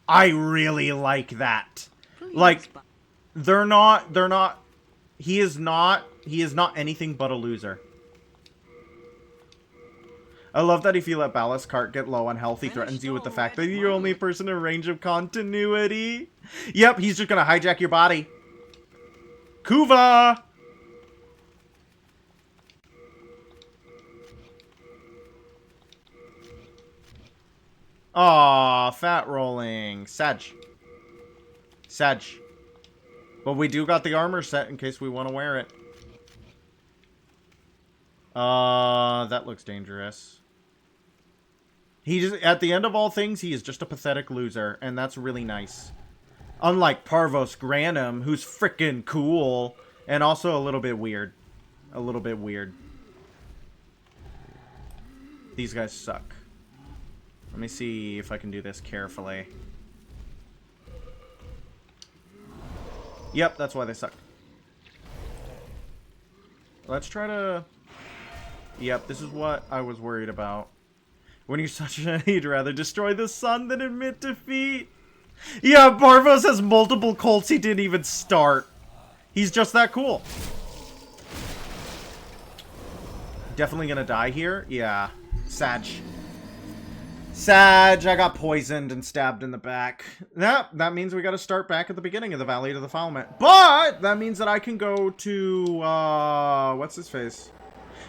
I really like that. Like, they're not... He is not anything but a loser. I love that if you let Ballas' cart get low on health, he threatens you with the fact that you're the only person in range of continuity. Yep, he's just gonna hijack your body. Kuva! Aw, fat rolling. Sag. But we do got the armor set in case we want to wear it. That looks dangerous. He just, at the end of all things, he is just a pathetic loser, and that's really nice. Unlike Parvos Granum, who's frickin' cool, and also a little bit weird. A little bit weird. These guys suck. Let me see if I can do this carefully. Yep, that's why they suck. Let's try to... Yep, this is what I was worried about. When you're such a... You'd rather destroy the sun than admit defeat. Yeah, Parvos has multiple cults he didn't even start. He's just that cool. Definitely gonna die here? Yeah. Sag, I got poisoned and stabbed in the back. That means we gotta start back at the beginning of the Valley of Defilement. But that means that I can go to, what's his face?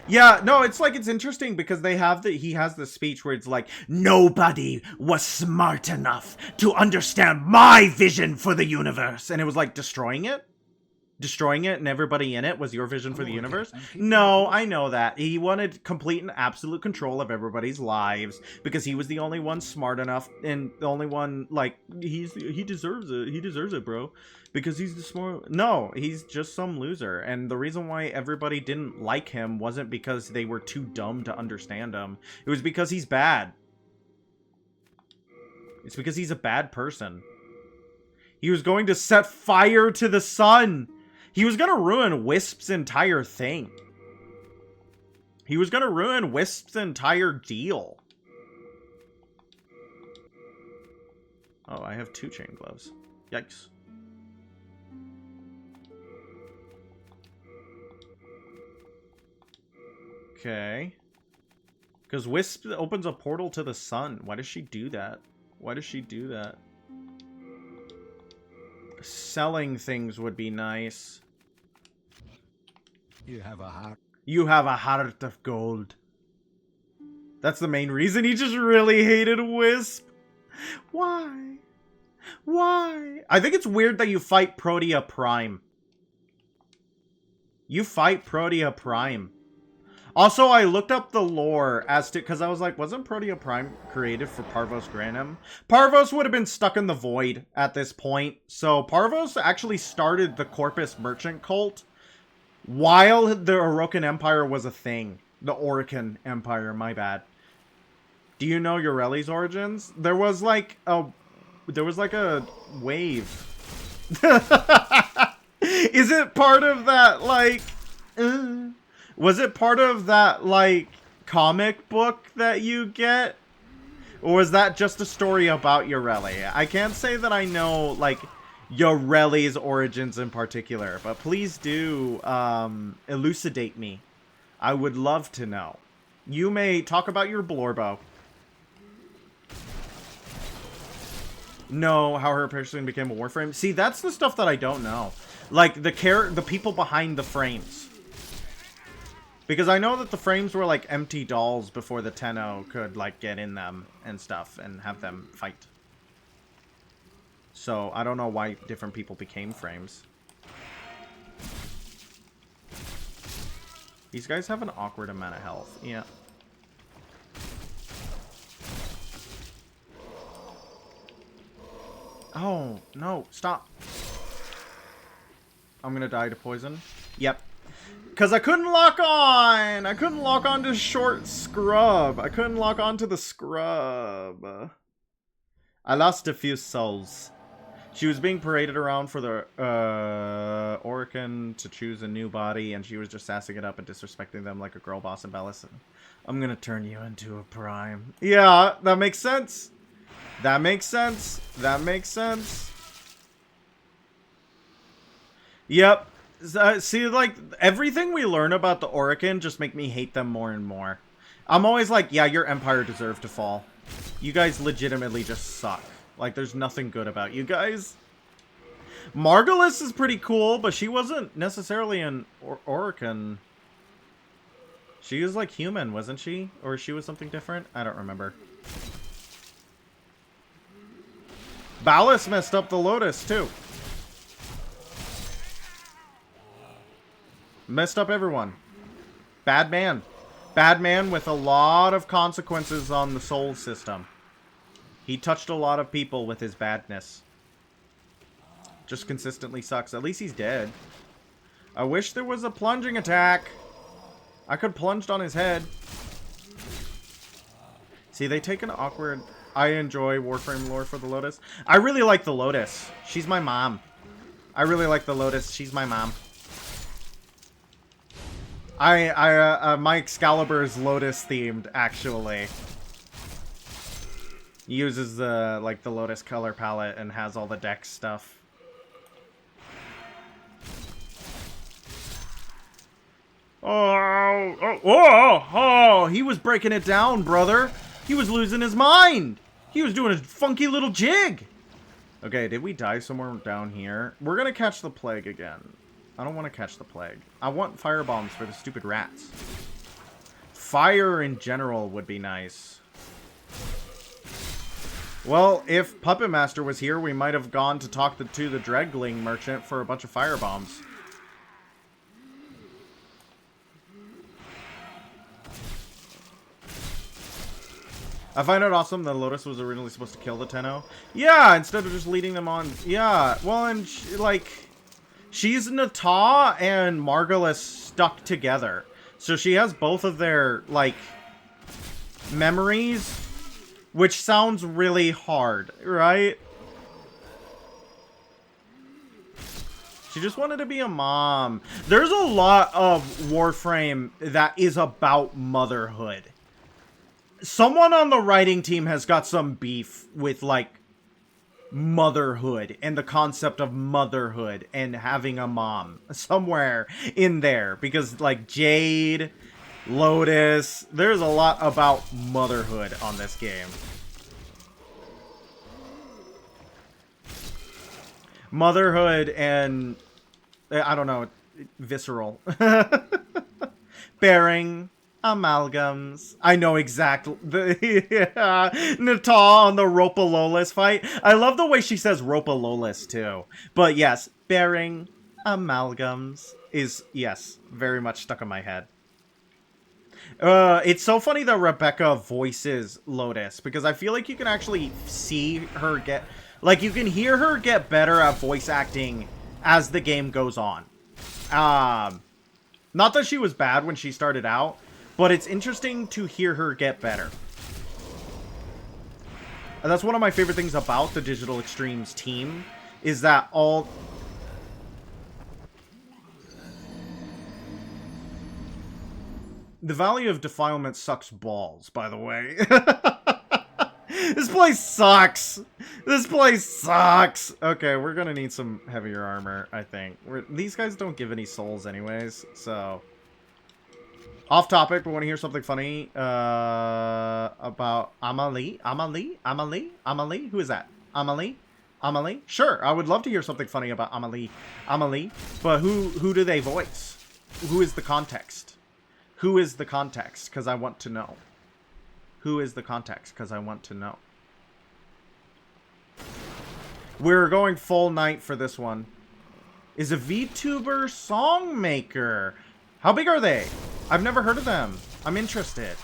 Yeah, no, it's like, it's interesting because they have he has this speech where it's like, nobody was smart enough to understand my vision for the universe. And it was like destroying it. Destroying it and everybody in it was your vision for the universe? No, I know that. He wanted complete and absolute control of everybody's lives because he was the only one smart enough and the only one, like, he deserves it. He deserves it, bro. Because he's the smart... No, he's just some loser. And the reason why everybody didn't like him wasn't because they were too dumb to understand him. It was because he's bad. It's because he's a bad person. He was going to set fire to the sun. He was going to ruin Wisp's entire thing. He was going to ruin Wisp's entire deal. Oh, I have 2 chain gloves. Yikes. Okay. Because Wisp opens a portal to the sun. Why does she do that? Why does she do that? Selling things would be nice. You have a heart. You have a heart of gold. That's the main reason he just really hated Wisp. Why? Why? I think it's weird that you fight Protea Prime. You fight Protea Prime. Also, I looked up the lore as to... Because I was like, wasn't Protea Prime created for Parvos Granum? Parvos would have been stuck in the void at this point. So, Parvos actually started the Corpus Merchant cult while the Orokin Empire was a thing. The Orokin Empire, my bad. Do you know Ureli's origins? There was like a wave. Is it part of that, like... Was it part of that, like, comic book that you get? Or was that just a story about Ureli? I can't say that I know, like, Ureli's origins in particular. But please do elucidate me. I would love to know. You may talk about your Blorbo. Know how her person became a Warframe. See, that's the stuff that I don't know. Like, the people behind the frames. Because I know that the frames were, like, empty dolls before the Tenno could, like, get in them and stuff and have them fight. So, I don't know why different people became frames. These guys have an awkward amount of health. Yeah. Oh, no. Stop. I'm gonna die to poison. Yep. Because I couldn't lock on! I couldn't lock on to short scrub. I couldn't lock on to the scrub. I lost a few souls. She was being paraded around for the Orokin to choose a new body, and she was just sassing it up and disrespecting them like a girl boss in Bellison. I'm gonna turn you into a prime. Yeah, that makes sense. That makes sense. That makes sense. Yep. See, like, everything we learn about the Orokin just make me hate them more and more. I'm always like, yeah, your empire deserved to fall. You guys legitimately just suck. Like, there's nothing good about you guys. Margulis is pretty cool, but she wasn't necessarily an Orokin. She was, like, human, wasn't she? Or she was something different? I don't remember. Ballas messed up the Lotus, too. Messed up everyone. Bad man. Bad man with a lot of consequences on the soul system. He touched a lot of people with his badness. Just consistently sucks. At least he's dead. I wish there was a plunging attack. I could plunged on his head. See, they take an awkward... I enjoy Warframe lore for the Lotus. I really like the Lotus. She's my mom. I really like the Lotus. She's my mom. My Excalibur is Lotus themed, actually. He uses the, like, the Lotus color palette and has all the dex stuff. Oh, he was breaking it down, brother. He was losing his mind. He was doing a funky little jig. Okay, did we die somewhere down here? We're gonna catch the plague again. I don't want to catch the plague. I want fire bombs for the stupid rats. Fire in general would be nice. Well, if Puppet Master was here, we might have gone to talk to the Dregling merchant for a bunch of fire bombs. I find it awesome that Lotus was originally supposed to kill the Tenno. Yeah, instead of just leading them on. Yeah, well, and she's Nata and Margulis stuck together. So she has both of their, like, memories, which sounds really hard, right? She just wanted to be a mom. There's a lot of Warframe that is about motherhood. Someone on the writing team has got some beef with, like, motherhood and the concept of motherhood and having a mom somewhere in there. Because, like, Jade, Lotus. There's a lot about motherhood on this game. Motherhood and, I don't know, visceral. Bearing. Amalgams. I know exactly. Yeah. Natal on the Ropalolis fight. I love the way she says Ropalolis too. But yes, bearing amalgams is, yes, very much stuck in my head. It's so funny that Rebecca voices Lotus, because I feel like you can actually see her get, like, you can hear her get better at voice acting as the game goes on. Not that she was bad when she started out, but it's interesting to hear her get better. And that's one of my favorite things about the Digital Extremes team, is that all... The Valley of Defilement sucks balls, by the way. This place sucks! This place sucks! Okay, we're gonna need some heavier armor, I think. These guys don't give any souls anyways, so... Off topic, but want to hear something funny about Amelie? Amelie? Who is that? Amelie? Sure, I would love to hear something funny about Amelie. But who do they voice? Who is the context? Who is the context? Because I want to know. Who is the context? Because I want to know. We're going full night for this one. Is a VTuber songmaker. How big are they? I've never heard of them. I'm interested.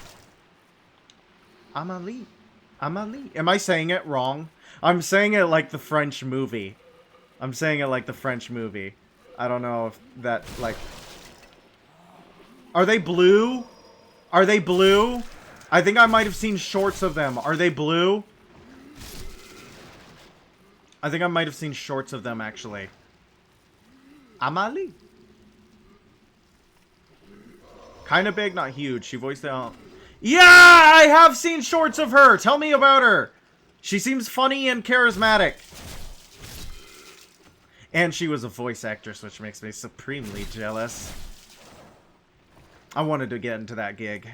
Amelie. Amelie. Am I saying it wrong? I'm saying it like the French movie. I'm saying it like the French movie. I don't know if that, like... Are they blue? Are they blue? I think I might have seen shorts of them. Are they blue? I think I might have seen shorts of them, actually. Amelie. Kind of big, not huge. She voiced out. Yeah, I have seen shorts of her. Tell me about her. She seems funny and charismatic. And she was a voice actress, which makes me supremely jealous. I wanted to get into that gig.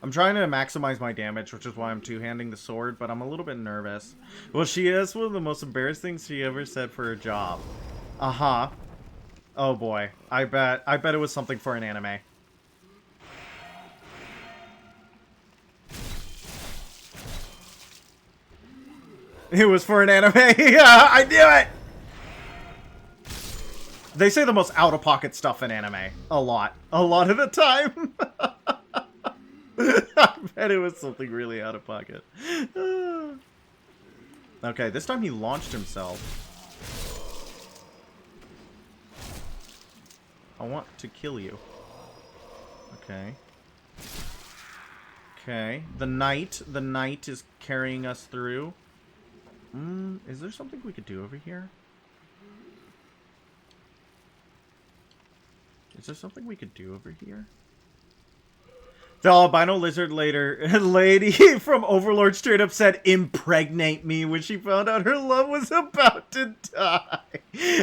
I'm trying to maximize my damage, which is why I'm two-handing the sword, but I'm a little bit nervous. Well, she is one of the most embarrassing things she ever said for her job. Uh-huh. Oh boy. I bet it was something for an anime. It was for an anime. Yeah, I knew it! They say the most out-of-pocket stuff in anime. A lot. A lot of the time. I bet it was something really out of pocket. Okay, this time he launched himself. I want to kill you. Okay. Okay. The knight is carrying us through. Is there something we could do over here? Is there something we could do over here? The albino lizard lady from Overlord straight up said, impregnate me, when she found out her love was about to die.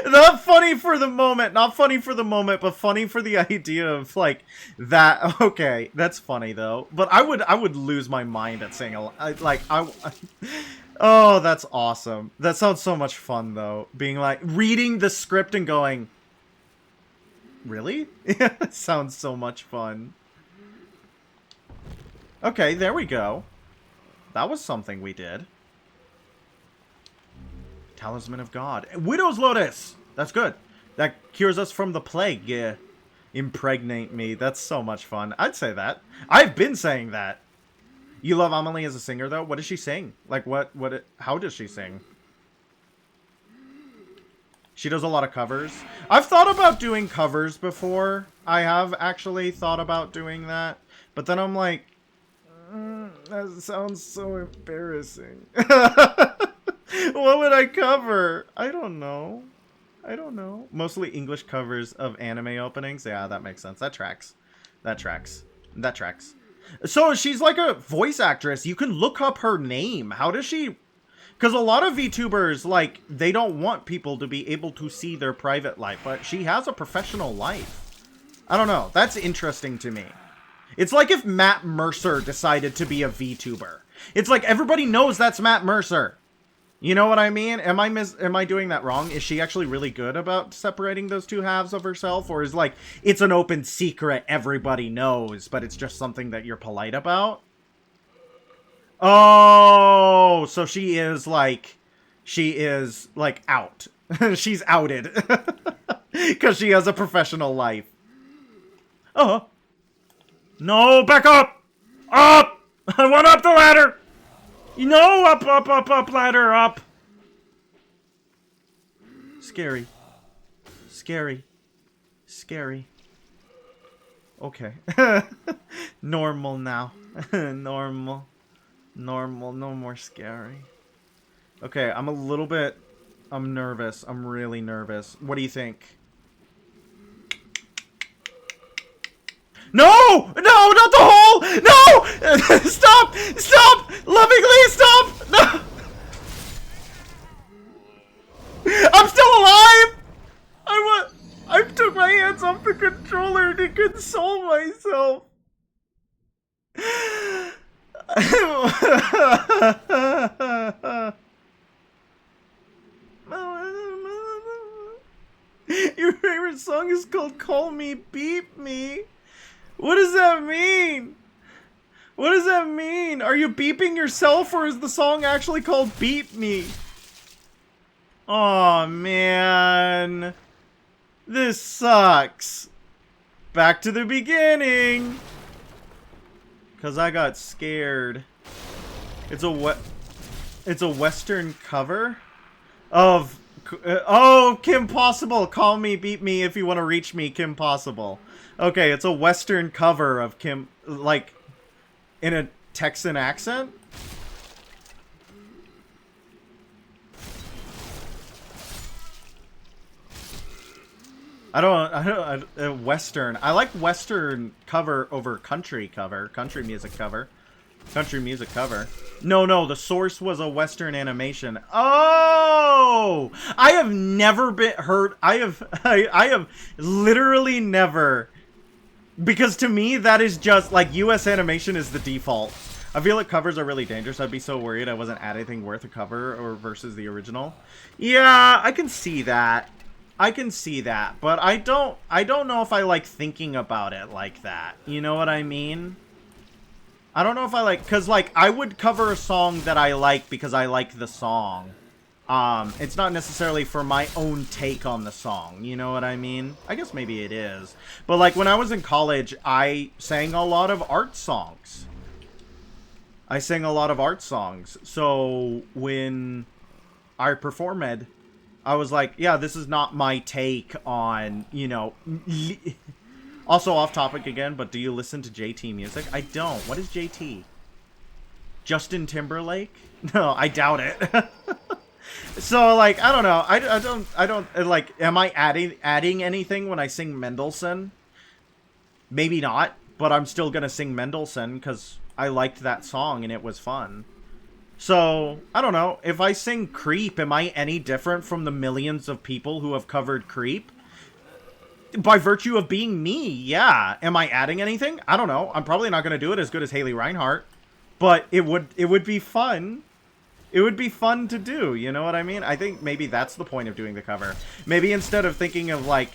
Not funny for the moment. Not funny for the moment, but funny for the idea of, like, that. Okay, that's funny, though. But I would lose my mind at saying, oh, that's awesome. That sounds so much fun, though. Being like, reading the script and going, really? It sounds so much fun. Okay, there we go. That was something we did. Talisman of God. Widow's Lotus! That's good. That cures us from the plague. Yeah. Impregnate me. That's so much fun. I'd say that. I've been saying that. You love Amelie as a singer, though? What does she sing? Like, how does she sing? She does a lot of covers. I've thought about doing covers before. I have actually thought about doing that. But then I'm like, that sounds so embarrassing. What would I cover? I don't know. Mostly English covers of anime openings. Yeah, that makes sense. That tracks. So she's like a voice actress. You can look up her name. How does she... Because a lot of VTubers, like, they don't want people to be able to see their private life, but she has a professional life. I don't know. That's interesting to me. It's like if Matt Mercer decided to be a VTuber. It's like everybody knows that's Matt Mercer. You know what I mean? Am I doing that wrong? Is she actually really good about separating those two halves of herself? Or is like, it's an open secret, everybody knows, but it's just something that you're polite about? Oh, so she is like out. She's outed. Because she has a professional life. Oh. No, back up! Up! I want up the ladder! No, up, ladder, up! Scary. Scary. Scary. Okay. Normal now. Normal. Normal, no more scary. Okay, I'm nervous. I'm really nervous. What do you think? No! No, not the hole! No! Stop! Stop! Lovingly, stop! No! I'm still alive! I took my hands off the controller to console myself. Your favorite song is called Call Me, Beep Me. What does that mean? What does that mean? Are you beeping yourself, or is the song actually called Beep Me? Aw, man. This sucks. Back to the beginning. Because I got scared. It's a Western cover of... Oh, Kim Possible. Call me, beep me if you want to reach me, Kim Possible. Okay, it's a Western cover of Kim, like, in a Texan accent? Western. I like Western cover over country cover. Country music cover. Country music cover. No, the source was a Western animation. Oh! I have never been hurt. I have literally never... Because to me, that is just, like, US animation is the default. I feel like covers are really dangerous. I'd be so worried I wasn't adding anything worth a cover or versus the original. Yeah, I can see that. I can see that. But I don't know if I like thinking about it like that. You know what I mean? I don't know if I like... Because, like, I would cover a song that I like because I like the song. It's not necessarily for my own take on the song, you know what I mean? I guess maybe it is. But, like, when I was in college, I sang a lot of art songs. So, when I performed, I was like, yeah, this is not my take on, you know... Also, off topic again, but do you listen to JT music? I don't. What is JT? Justin Timberlake? No, I doubt it. So, like, I don't know. I don't, like, am I adding anything when I sing Mendelssohn? Maybe not, but I'm still gonna sing Mendelssohn because I liked that song and it was fun. So, I don't know. If I sing Creep, am I any different from the millions of people who have covered Creep? By virtue of being me, yeah. Am I adding anything? I don't know. I'm probably not gonna do it as good as Haley Reinhart, but it would be fun. It would be fun to do, you know what I mean? I think maybe that's the point of doing the cover. Maybe instead of thinking of, like,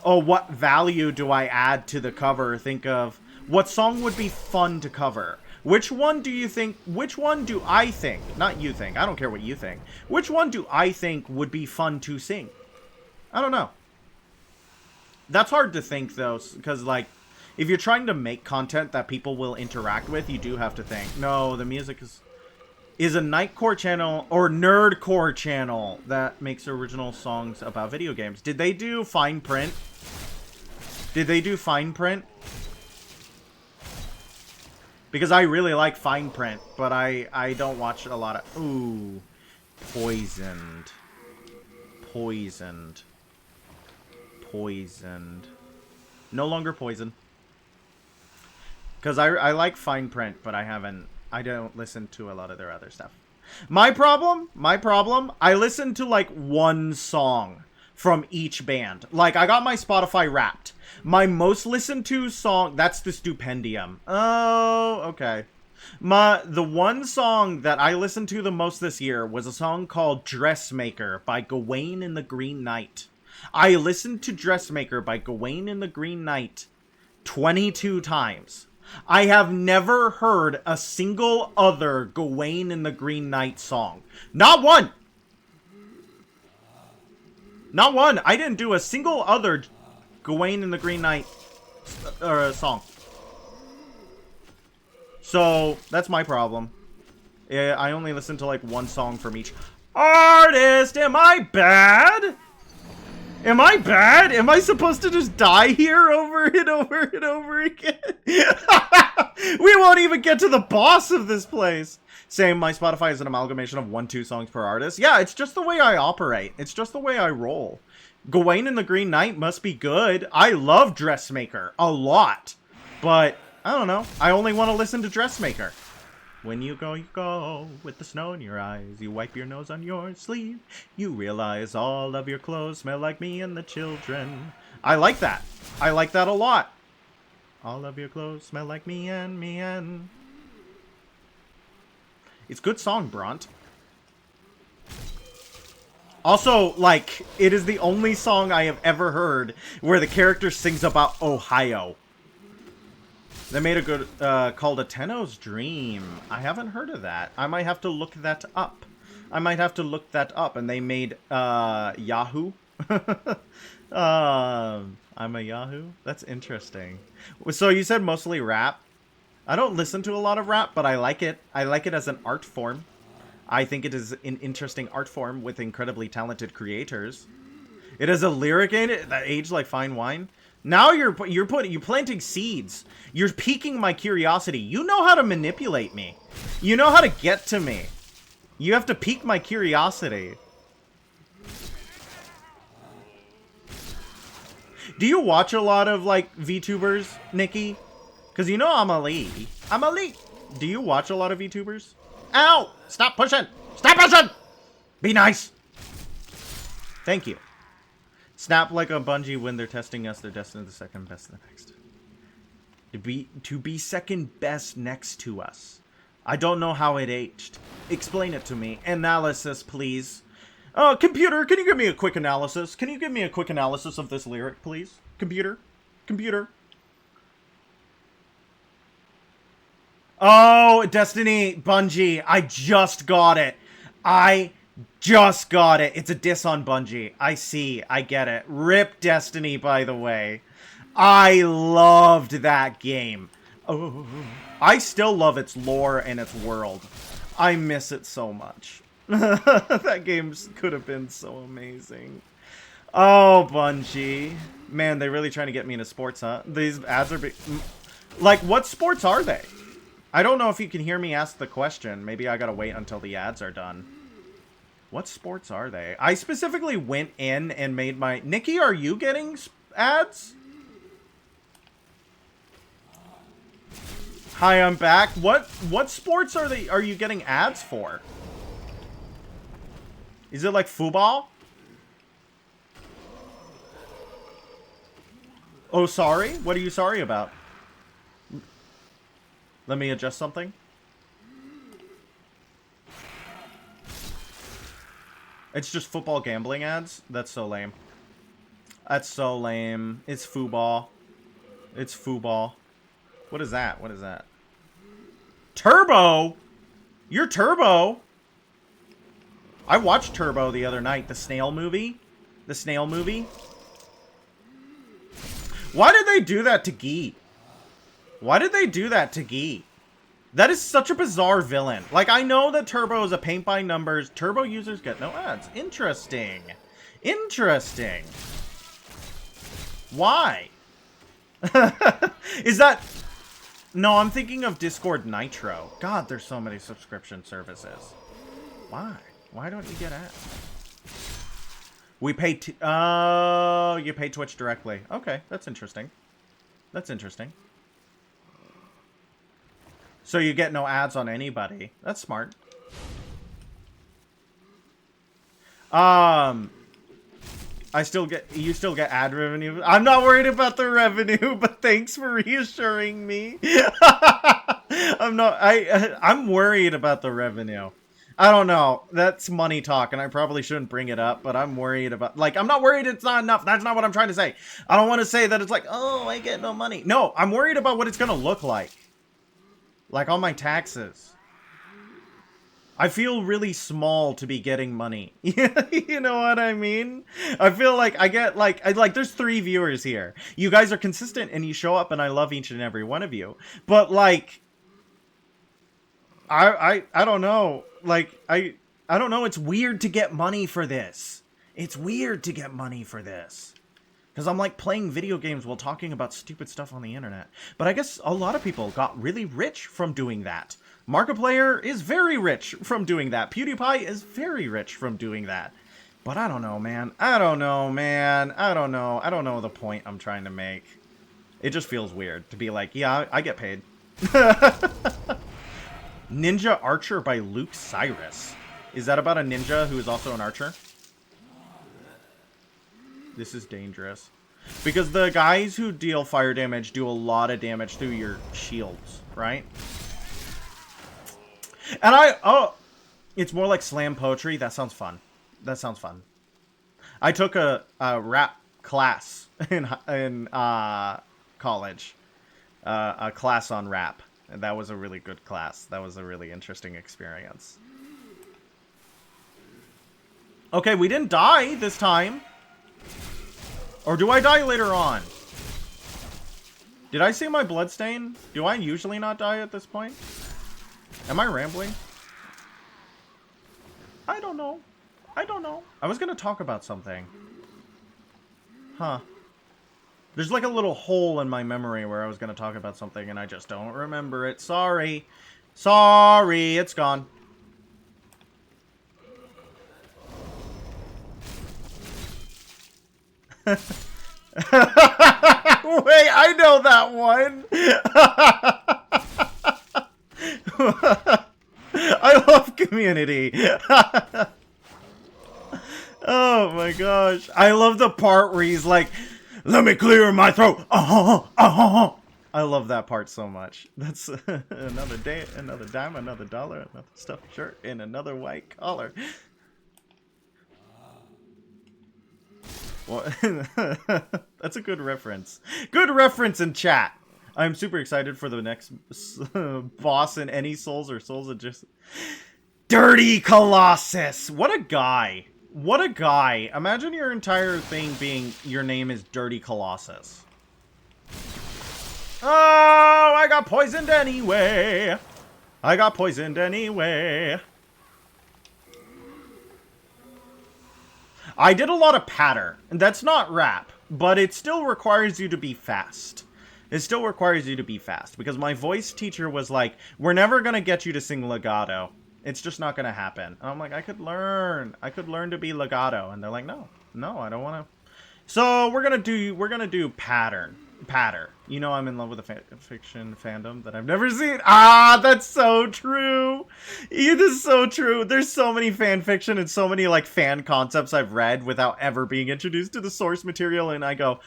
oh, what value do I add to the cover, think of, what song would be fun to cover? Which one do I think, not you think, I don't care what you think. Which one do I think would be fun to sing? I don't know. That's hard to think, though, because, like, if you're trying to make content that people will interact with, you do have to think, no, the music is a Nightcore channel or Nerdcore channel that makes original songs about video games. Did they do Fine Print? Did they do Fine Print? Because I really like Fine Print, but I don't watch a lot of... Ooh. Poisoned. Poisoned. Poisoned. No longer poison. Because I like Fine Print, but I don't listen to a lot of their other stuff. My problem, I listen to like one song from each band. Like, I got my Spotify Wrapped. My most listened to song, that's the Stupendium. Oh, okay. The one song that I listened to the most this year was a song called Dressmaker by Gawain and the Green Knight. I listened to Dressmaker by Gawain and the Green Knight 22 times. I have never heard a single other Gawain and the Green Knight song. Not one! Not one! I didn't do a single other Gawain and the Green Knight song. So, that's my problem. I only listen to like one song from each artist. Am I bad? Am I bad? Am I supposed to just die here over and over and over again? We won't even get to the boss of this place. Same, my Spotify is an amalgamation of 1-2 songs per artist. Yeah, it's just the way I operate. It's just the way I roll. Gawain and the Green Knight must be good. I love Dressmaker a lot. But, I don't know. I only want to listen to Dressmaker. When you go, with the snow in your eyes. You wipe your nose on your sleeve. You realize all of your clothes smell like me and the children. I like that. I like that a lot. All of your clothes smell like me and... It's a good song, Bront. Also, like, it is the only song I have ever heard where the character sings about Ohio. They made a good, called A Tenno's Dream. I haven't heard of that. I might have to look that up. And they made, Yahoo. I'm a Yahoo? That's interesting. So you said mostly rap. I don't listen to a lot of rap, but I like it. I like it as an art form. I think it is an interesting art form with incredibly talented creators. It has a lyric in it that aged like fine wine. Now you're planting seeds. You're piquing my curiosity. You know how to manipulate me. You know how to get to me. You have to pique my curiosity. Do you watch a lot of, like, VTubers, Nikki? Because you know I'm elite. I'm elite. Do you watch a lot of VTubers? Ow! Stop pushing! Stop pushing! Be nice! Thank you. Snap like a Bungie when they're testing us. They're destined to second best to the next. To be second best next to us. I don't know how it aged. Explain it to me. Analysis, please. Computer, can you give me a quick analysis? Can you give me a quick analysis of this lyric, please? Computer? Computer? Oh, Destiny, Bungie. I just got it. It's a diss on Bungie. I see. I get it. Rip Destiny, by the way. I loved that game. Oh, I still love its lore and its world. I miss it so much. That game could have been so amazing. Oh, Bungie. Man, they're really trying to get me into sports, huh? These ads are big. Like, what sports are they? I don't know if you can hear me ask the question. Maybe I gotta wait until the ads are done. What sports are they? I specifically went in and made my... Nikki, are you getting ads? Hi, I'm back. What sports are you getting ads for? Is it like football? Oh, sorry? What are you sorry about? Let me adjust something. It's just football gambling ads? That's so lame. That's so lame. It's football. It's football. What is that? What is that? Turbo? You're Turbo? I watched Turbo the other night. The snail movie? The snail movie? Why did they do that to Gee? Why did they do that to Gee? That is such a bizarre villain. Like, I know that Turbo is a paint by numbers. Turbo users get no ads. Interesting. Interesting. Why? Is that... No, I'm thinking of Discord Nitro. God, there's so many subscription services. Why? Why don't you get ads? We pay... Oh, you pay Twitch directly. Okay, that's interesting. That's interesting. So you get no ads on anybody. That's smart. You still get ad revenue. I'm not worried about the revenue, but thanks for reassuring me. I'm worried about the revenue. I don't know. That's money talk, and I probably shouldn't bring it up, but I'm worried about, like, I'm not worried it's not enough. That's not what I'm trying to say. I don't want to say that it's like, oh, I get no money. No, I'm worried about what it's going to look like. Like on my taxes. I feel really small to be getting money. You know what I mean? I feel like I get like there's 3 viewers here. You guys are consistent and you show up and I love each and every one of you. But like I don't know. Like I don't know, it's weird to get money for this. It's weird to get money for this. Cuz I'm like playing video games while talking about stupid stuff on the internet. But I guess a lot of people got really rich from doing that. Markiplier is very rich from doing that. PewDiePie is very rich from doing that. But I don't know, man. I don't know the point I'm trying to make. It just feels weird to be like, yeah, I get paid. Ninja Archer by Luke Cyrus. Is that about a ninja who is also an archer? This is dangerous. Because the guys who deal fire damage do a lot of damage through your shields, right? And it's more like slam poetry. That sounds fun. That sounds fun. I took a rap class in college. A class on rap. And that was a really good class. That was a really interesting experience. Okay, we didn't die this time. Or do I die later on? Did I see my bloodstain? Do I usually not die at this point? Am I rambling? I don't know. I don't know. I was gonna talk about something. Huh. There's like a little hole in my memory where I was gonna talk about something and I just don't remember it. Sorry. Sorry, it's gone. Wait, I know that one. I love Community. Oh my gosh. I love the part where he's like, let me clear my throat. I love that part so much. That's another day, another dime, another dollar, another stuffed shirt, and another white collar. Well, that's a good reference. Good reference in chat. I'm super excited for the next boss in any Souls or Souls of just... Dirty Colossus! What a guy. What a guy. Imagine your entire thing being your name is Dirty Colossus. Oh, I got poisoned anyway. I got poisoned anyway. I did a lot of patter, and that's not rap, but it still requires you to be fast. It still requires you to be fast, because my voice teacher was like, we're never going to get you to sing legato. It's just not going to happen. And I'm like, I could learn to be legato. And they're like, no, I don't want to. So we're going to do patter. You know I'm in love with a fiction fandom that I've never seen. Ah, that's so true. It is so true. There's so many fan fiction and so many like fan concepts I've read without ever being introduced to the source material, and I go,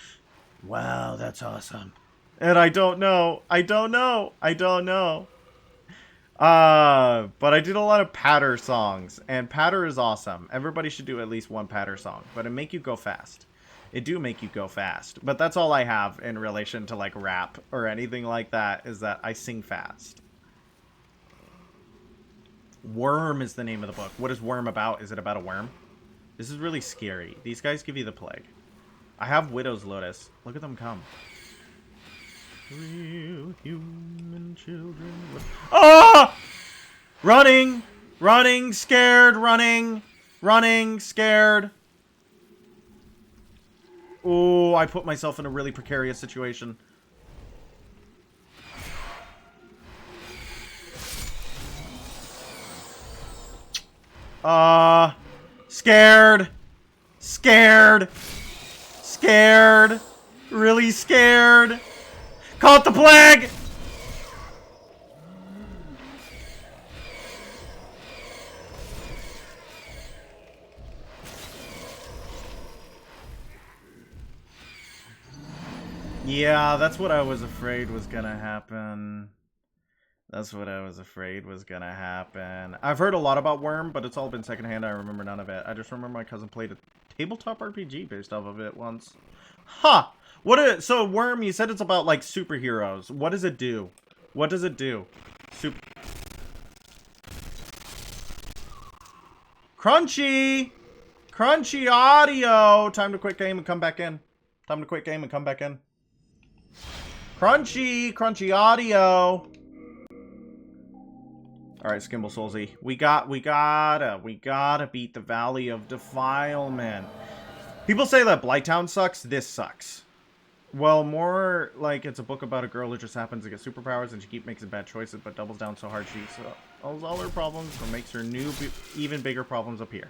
wow, that's awesome. And I don't know. But I did a lot of patter songs, and patter is awesome. Everybody should do at least one patter song, but it make you go fast. It do make you go fast, but that's all I have in relation to like rap or anything like that, is that I sing fast. Worm is the name of the book. What is Worm about? Is it about a worm? This is really scary. These guys give you the plague. I have Widow's Lotus. Look at them come. Real human children. Ah! Running! Running! Scared! Running! Running! Scared! Oh, I put myself in a really precarious situation. Scared. Scared. Scared. Really scared. Caught the plague! Yeah, that's what I was afraid was gonna happen. That's what I was afraid was gonna happen. I've heard a lot about Worm, but it's all been secondhand. I remember none of it. I just remember my cousin played a tabletop RPG based off of it once. Huh! So Worm, you said it's about, like, superheroes. What does it do? What does it do? Crunchy! Crunchy audio! Time to quit game and come back in. Time to quit game and come back in. Crunchy! Crunchy audio! Alright, Skimble Soulsy. We gotta beat the Valley of Defilement. People say that Blighttown sucks. This sucks. Well, more like it's a book about a girl who just happens to get superpowers and she keeps making bad choices but doubles down so hard she solves all her problems or makes her new, even bigger problems appear.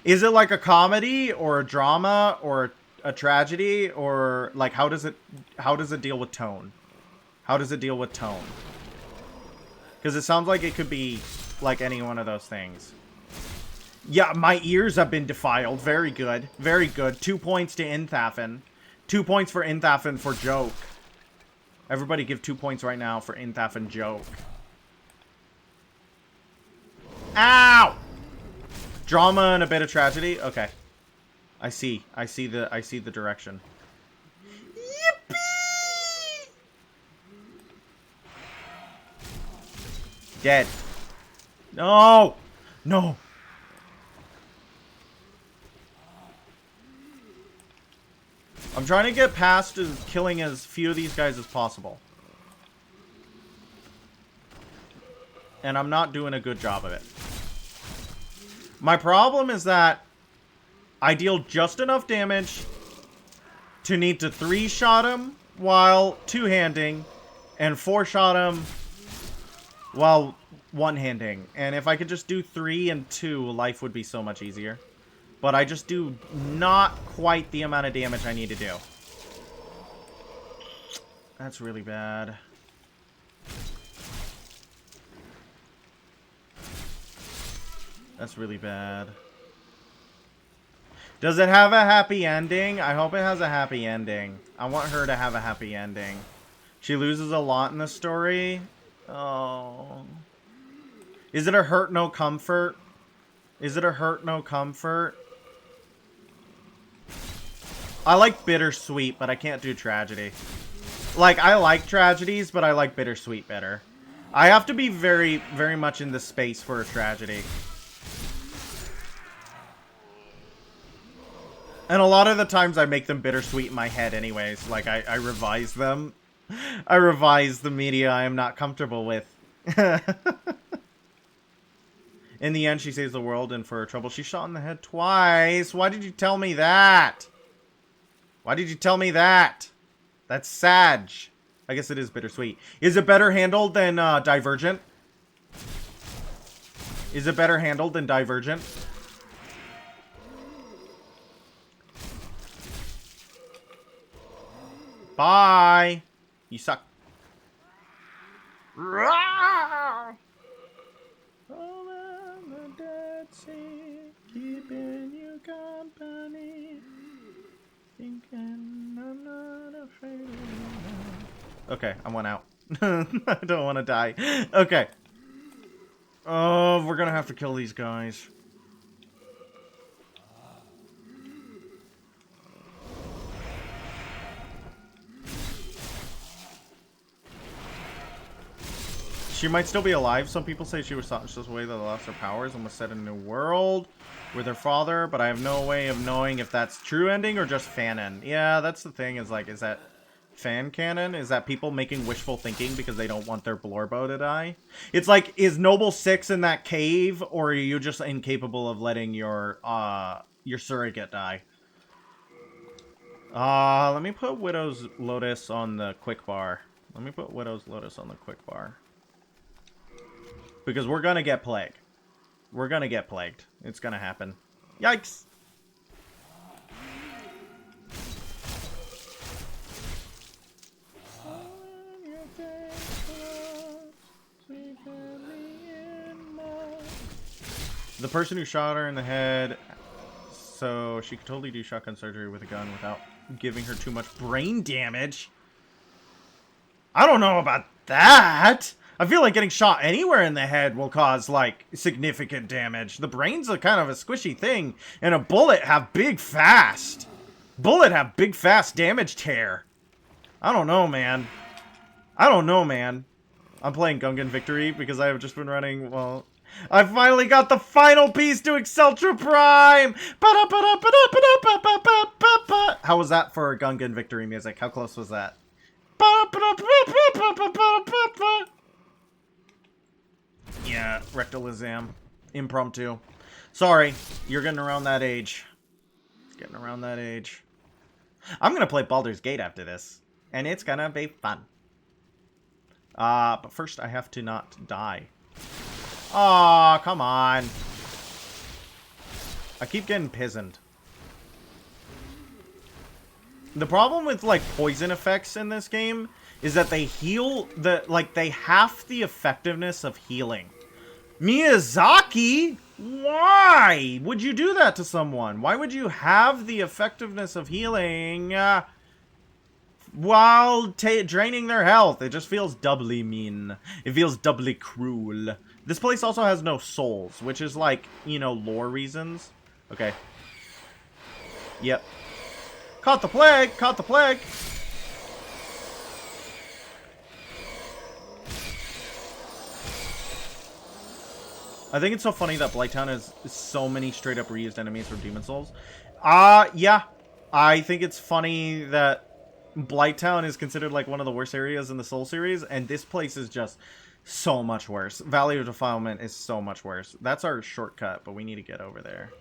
Is it like a comedy or a drama or a tragedy, or like how does it deal with tone? How does it deal with tone? Because it sounds like it could be like any one of those things. Yeah, my ears have been defiled. Very good. Very good. 2 points to Inthafen. 2 points for Inthafen for joke. Everybody give 2 points right now for Inthafen joke. Ow! Drama and a bit of tragedy? Okay. I see the direction. Yippee! Dead. No! No! I'm trying to get past killing as few of these guys as possible. And I'm not doing a good job of it. My problem is that I deal just enough damage to need to 3-shot him while 2-handing and 4-shot him while 1-handing. And if I could just do 3 and 2, life would be so much easier. But I just do not quite the amount of damage I need to do. That's really bad. That's really bad. Does it have a happy ending? I hope it has a happy ending. I want her to have a happy ending. She loses a lot in the story. Oh. Is it a hurt no comfort? Is it a hurt no comfort? I like bittersweet, but I can't do tragedy. Like, I like tragedies, but I like bittersweet better. I have to be very, very much in the space for a tragedy. And a lot of the times I make them bittersweet in my head anyways. Like, I revise them. I revise the media I am not comfortable with. In the end, she saves the world, and for her trouble, she's shot in the head twice. Why did you tell me that? Why did you tell me that? That's sad. I guess it is bittersweet. Is it better handled than Divergent? Is it better handled than Divergent? Bye. You suck. Keeping you company. Thinking I'm not afraid of you. Okay, I went out. I don't want to die. Okay. Oh, we're gonna have to kill these guys. She might still be alive. Some people say she was such a way that lost her powers and was set in a new world with her father, but I have no way of knowing if that's true ending or just fanon. Yeah, that's the thing, is like, is that fan canon? Is that people making wishful thinking because they don't want their Blorbo to die? It's like, is Noble 6 in that cave, or are you just incapable of letting your surrogate die? Let me put Widow's Lotus on the quick bar. Let me put Widow's Lotus on the quick bar. Because we're gonna get plagued. We're gonna get plagued. It's gonna happen. Yikes! The person who shot her in the head, so she could totally do shotgun surgery with a gun without giving her too much brain damage. I don't know about that. I feel like getting shot anywhere in the head will cause, like, significant damage. The brain's a kind of a squishy thing, and a bullet have big, fast damage tear. I don't know, man. I'm playing Gungan Victory because I have just been running, well... I finally got the final piece to Exceltra Prime! How was that for Gungan Victory music? How close was that? Yeah, rectalism. Impromptu. Sorry, you're getting around that age. Getting around that age. I'm gonna play Baldur's Gate after this. And it's gonna be fun. But first I have to not die. Aw, come on. I keep getting pisoned. The problem with, like, poison effects in this game is that they heal they half the effectiveness of healing. Miyazaki? Why would you do that to someone? Why would you have the effectiveness of healing while draining their health? It just feels doubly mean. It feels doubly cruel. This place also has no souls, which is like, you know, lore reasons. Okay. Yep. Caught the plague! Caught the plague! I think it's so funny that Blighttown has so many straight up reused enemies from Demon Souls. Yeah. I think it's funny that Blighttown is considered like one of the worst areas in the Soul series, and this place is just so much worse. Valley of Defilement is so much worse. That's our shortcut, but we need to get over there.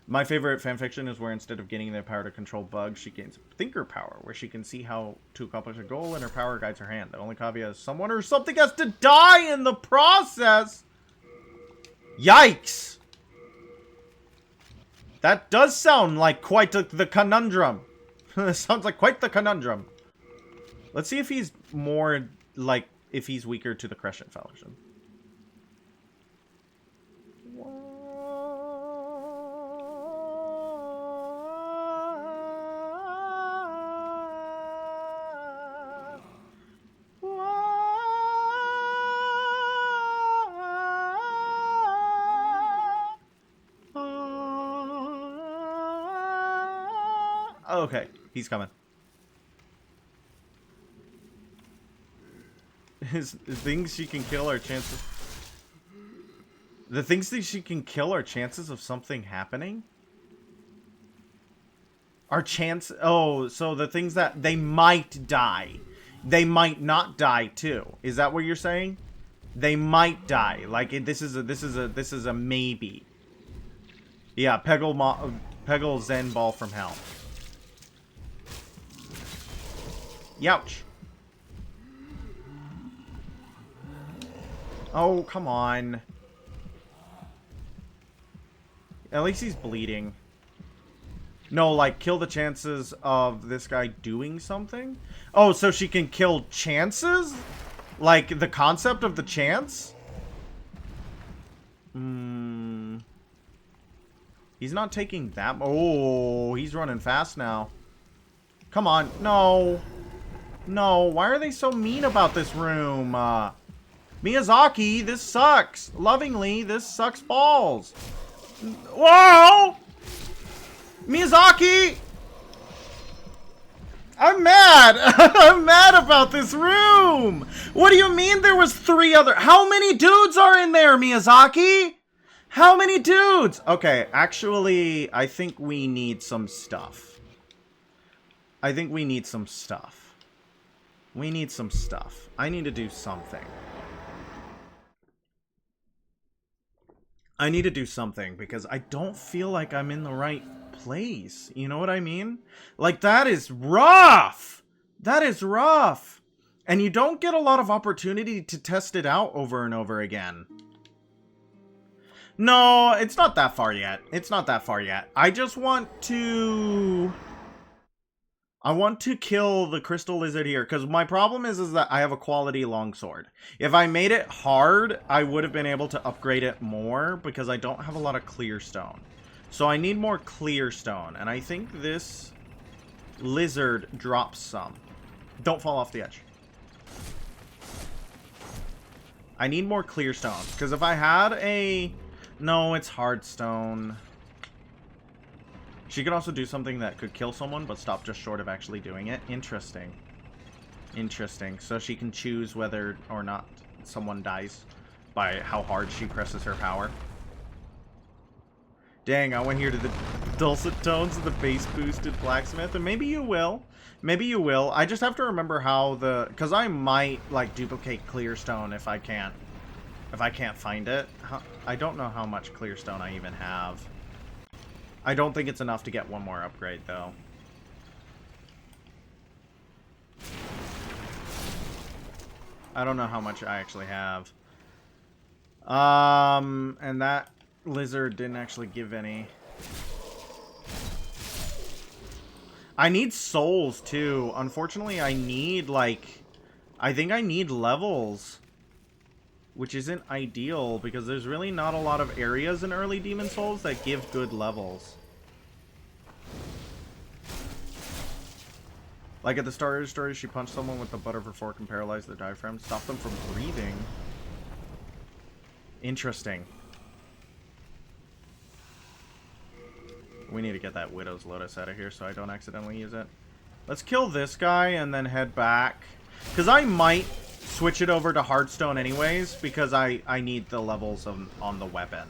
My favorite fanfiction is where instead of gaining the power to control bugs, she gains thinker power, where she can see how to accomplish a goal and her power guides her hand. The only caveat is someone or something has to die in the process! Yikes! That does sound like quite the conundrum. Sounds like quite the conundrum. Let's see if he's more, like, if he's weaker to the Crescent Faction. Okay, he's coming. His things she can kill are chances. The things that she can kill are chances of something happening? Are chance... Oh, so the things that... They might die. They might not die, too. Is that what you're saying? They might die. Like, this is a maybe. Yeah, Peggle Zen Ball from Hell. Youch. Oh, come on. At least he's bleeding. No, like, kill the chances of this guy doing something? Oh, so she can kill chances? Like, the concept of the chance? He's not taking that... Oh, he's running fast now. Come on. No. No, why are they so mean about this room? Miyazaki, this sucks. Lovingly, this sucks balls. Whoa! Miyazaki! I'm mad! I'm mad about this room! What do you mean there was 3 other... How many dudes are in there, Miyazaki? How many dudes? Okay, actually, I think we need some stuff. I think we need some stuff. We need some stuff. I need to do something. I need to do something because I don't feel like I'm in the right place. You know what I mean? Like, that is rough. That is rough. And you don't get a lot of opportunity to test it out over and over again. No, it's not that far yet. It's not that far yet. I just want to... I want to kill the crystal lizard here, because my problem is that I have a quality longsword. If I made it hard, I would have been able to upgrade it more, because I don't have a lot of clear stone. So I need more clear stone, and I think this lizard drops some. Don't fall off the edge. I need more clear stone, because if I had a... No, it's hard stone. She could also do something that could kill someone, but stop just short of actually doing it. Interesting. Interesting. So she can choose whether or not someone dies by how hard she presses her power. Dang, I went here to the dulcet tones of the bass-boosted blacksmith, and maybe you will. Maybe you will. I just have to remember how the... Because I might, like, duplicate clearstone if I can't find it. I don't know how much clearstone I even have. I don't think it's enough to get one more upgrade, though. I don't know how much I actually have. And that lizard didn't actually give any. I need souls, too. Unfortunately, I need, like... I think I need levels. Which isn't ideal, because there's really not a lot of areas in early Demon Souls that give good levels. Like at the start of the story, she punched someone with the butt of her fork and paralyzed their diaphragm. Stopped them from breathing. Interesting. We need to get that Widow's Lotus out of here so I don't accidentally use it. Let's kill this guy and then head back. Because I might switch it over to Hardstone anyways, because I need the levels on the weapon.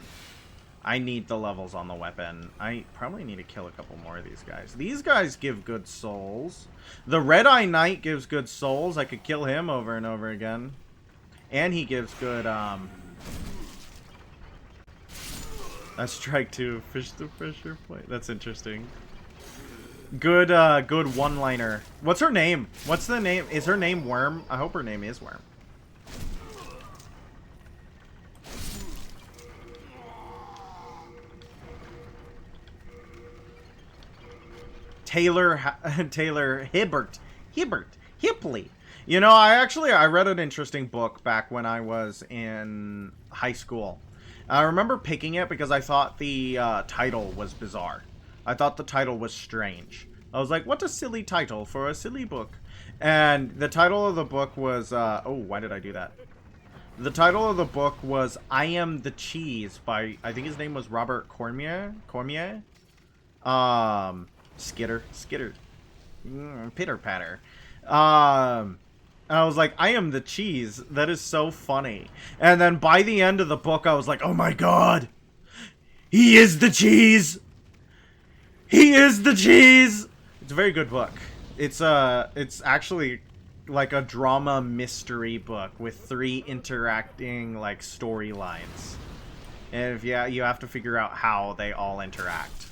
I need the levels on the weapon. I probably need to kill a couple more of these guys. These guys give good souls. The Red Eye Knight gives good souls. I could kill him over and over again. And he gives good, That's strike 2. Fish the pressure plate. That's interesting. Good, good one-liner. What's her name? What's the name? Is her name Worm? I hope her name is Worm. Taylor Hipley. You know, I read an interesting book back when I was in high school. I remember picking it because I thought the title was bizarre. I thought the title was strange. I was like, what a silly title for a silly book. And the title of the book was, oh, why did I do that? The title of the book was I Am the Cheese by, I think his name was Robert Cormier? Skitter. Pitter patter. And I was like, I am the cheese. That is so funny. And then by the end of the book, I was like, oh my god. He is the cheese. He is the cheese. It's a very good book. It's actually like a drama mystery book with 3 interacting like storylines. And if you have to figure out how they all interact.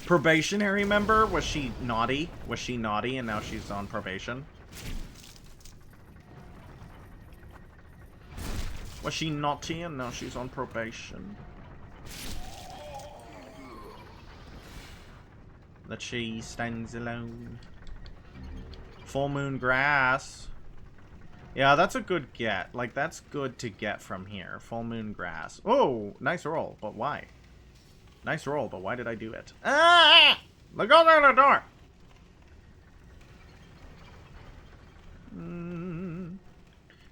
Probationary member? Was she naughty? Was she naughty and now she's on probation? Was she naughty and now she's on probation? The cheese stands alone. Full moon grass. Yeah, that's a good get. Like, that's good to get from here. Full moon grass. Oh, nice roll, but why? Nice roll, but why did I do it? Ah! Look out the door!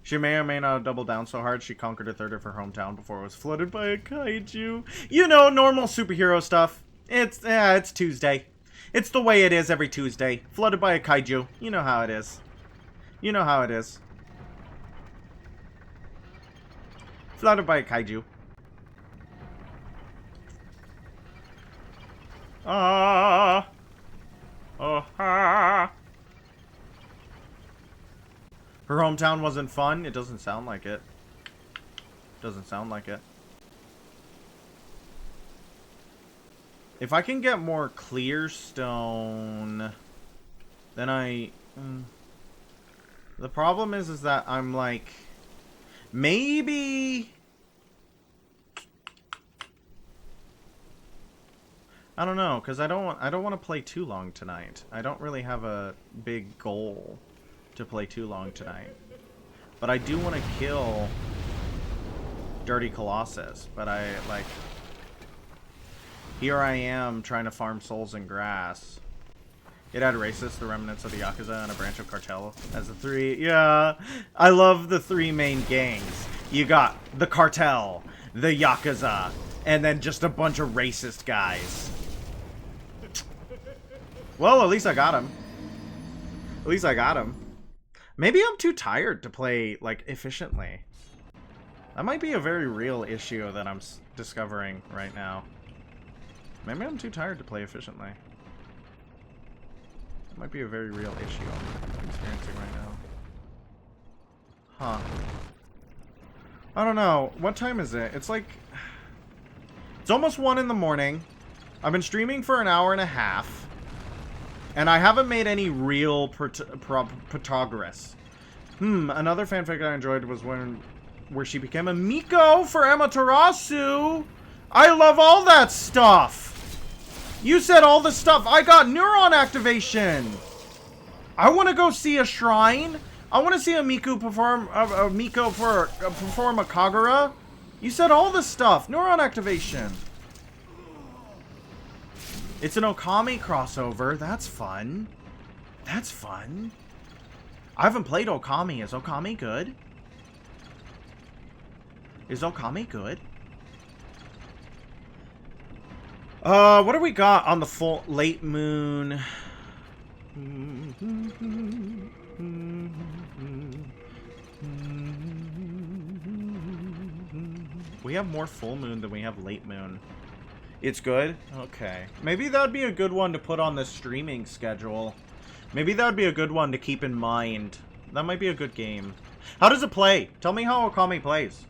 She may or may not have doubled down so hard she conquered a third of her hometown before it was flooded by a kaiju. You know, normal superhero stuff. It's Tuesday. It's the way it is every Tuesday. Flooded by a kaiju. You know how it is. You know how it is. Flooded by a kaiju. Ah. Oh, ah. Her hometown wasn't fun? It doesn't sound like it. Doesn't sound like it. If I can get more clear stone, then the problem is that I'm like, maybe... I don't know, because I don't want to play too long tonight. I don't really have a big goal to play too long tonight. But I do want to kill Dirty Colossus, but I, like... Here I am trying to farm souls and grass. It had racist, the remnants of the Yakuza, and a branch of cartel as the three. Yeah, I love the three main gangs. You got the cartel, the Yakuza, and then just a bunch of racist guys. Well, at least I got him. At least I got him. Maybe I'm too tired to play, like, efficiently. That might be a very real issue that I'm discovering right now. Maybe I'm too tired to play efficiently. It might be a very real issue I'm experiencing right now. Huh. I don't know. What time is it? It's like... It's almost 1 in the morning. I've been streaming for an hour and a half. And I haven't made any real progress. Another fanfic I enjoyed was where she became a Miko for Amaterasu. I love all that stuff. You said all the stuff. I got neuron activation. I want to go see a shrine. I want to see a Miku perform perform a Kagura. You said all the stuff. Neuron activation. It's an Okami crossover. That's fun. That's fun. I haven't played Okami. Is Okami good? Is Okami good? What do we got on the full late moon? We have more full moon than we have late moon. It's good? Okay. Maybe that would be a good one to put on the streaming schedule. Maybe that would be a good one to keep in mind. That might be a good game. How does it play? Tell me how Okami plays.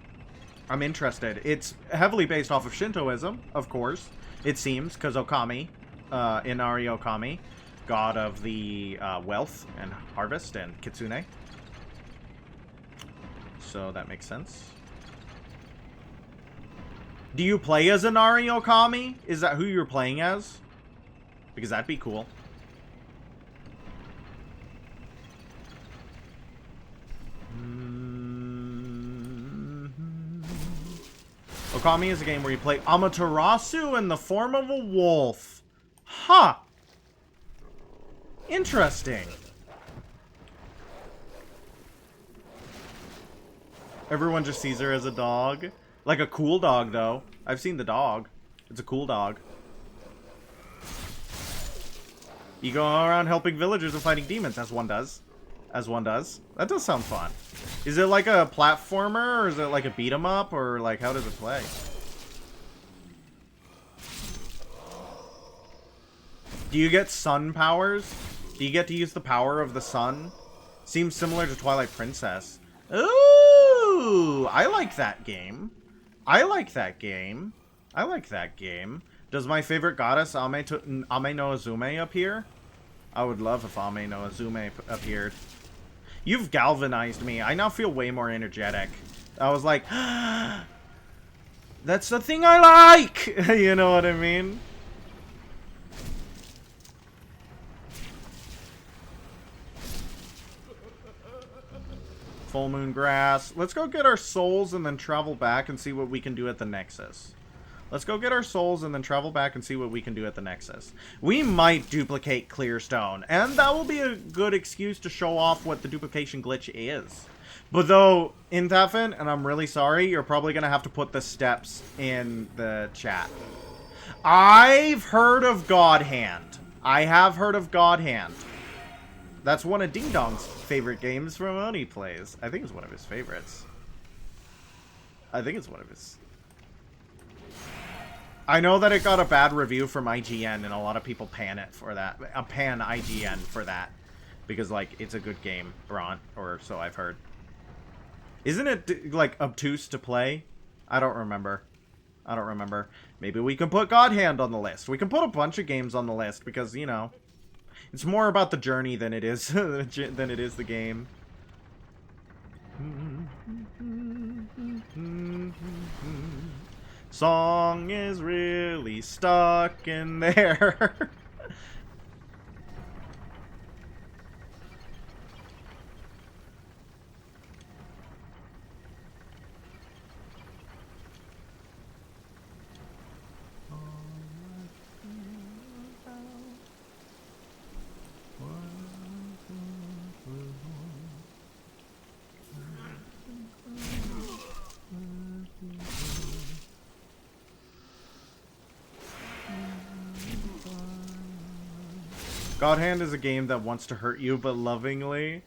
I'm interested. It's heavily based off of Shintoism, of course. It seems, because Okami, Inari Okami, god of the wealth and harvest and kitsune. So that makes sense. Do you play as Inari Okami? Is that who you're playing as? Because that'd be cool. Okami is a game where you play Amaterasu in the form of a wolf. Huh. Interesting. Everyone just sees her as a dog. Like a cool dog, though. I've seen the dog. It's a cool dog. You go around helping villagers and fighting demons, as one does. As one does. That does sound fun. Is it like a platformer, or is it like a beat 'em up, or like how does it play? Do you get sun powers? Do you get to use the power of the sun? Seems similar to Twilight Princess. Ooh! I like that game. I like that game. I like that game. Does my favorite goddess, Ame no Azume, appear? I would love if Ame no Azume appeared. You've galvanized me. I now feel way more energetic. I was like, that's the thing I like! You know what I mean? Full moon grass. Let's go get our souls and then travel back and see what we can do at the Nexus. Let's go get our souls and then travel back and see what we can do at the Nexus. We might duplicate Clearstone, and that will be a good excuse to show off what the duplication glitch is. But though, in Thafin, and I'm really sorry, you're probably going to have to put the steps in the chat. I've heard of God Hand. I have heard of God Hand. That's one of Ding Dong's favorite games from when he plays. I think it's one of his favorites. I think it's one of his... I know that it got a bad review from IGN, and a lot of people pan it for that. Pan IGN for that. Because, like, it's a good game, Bront, or so I've heard. Isn't it, like, obtuse to play? I don't remember. I don't remember. Maybe we can put God Hand on the list. We can put a bunch of games on the list, because, you know, it's more about the journey than it is, than it is the game. Song is really stuck in there. God Hand is a game that wants to hurt you, but lovingly.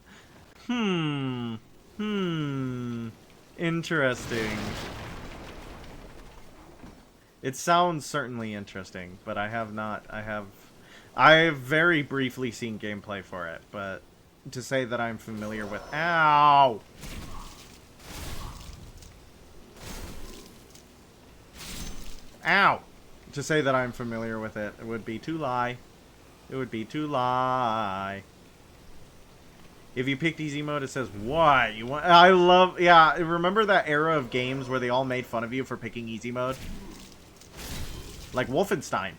Interesting. It sounds certainly interesting, but I've very briefly seen gameplay for it, but to say that I'm familiar with... Ow! Ow! To say that I'm familiar with it, it would be to lie. It would be to lie. If you picked easy mode, it says, what? You want? I love... Yeah, remember that era of games where they all made fun of you for picking easy mode? Like Wolfenstein.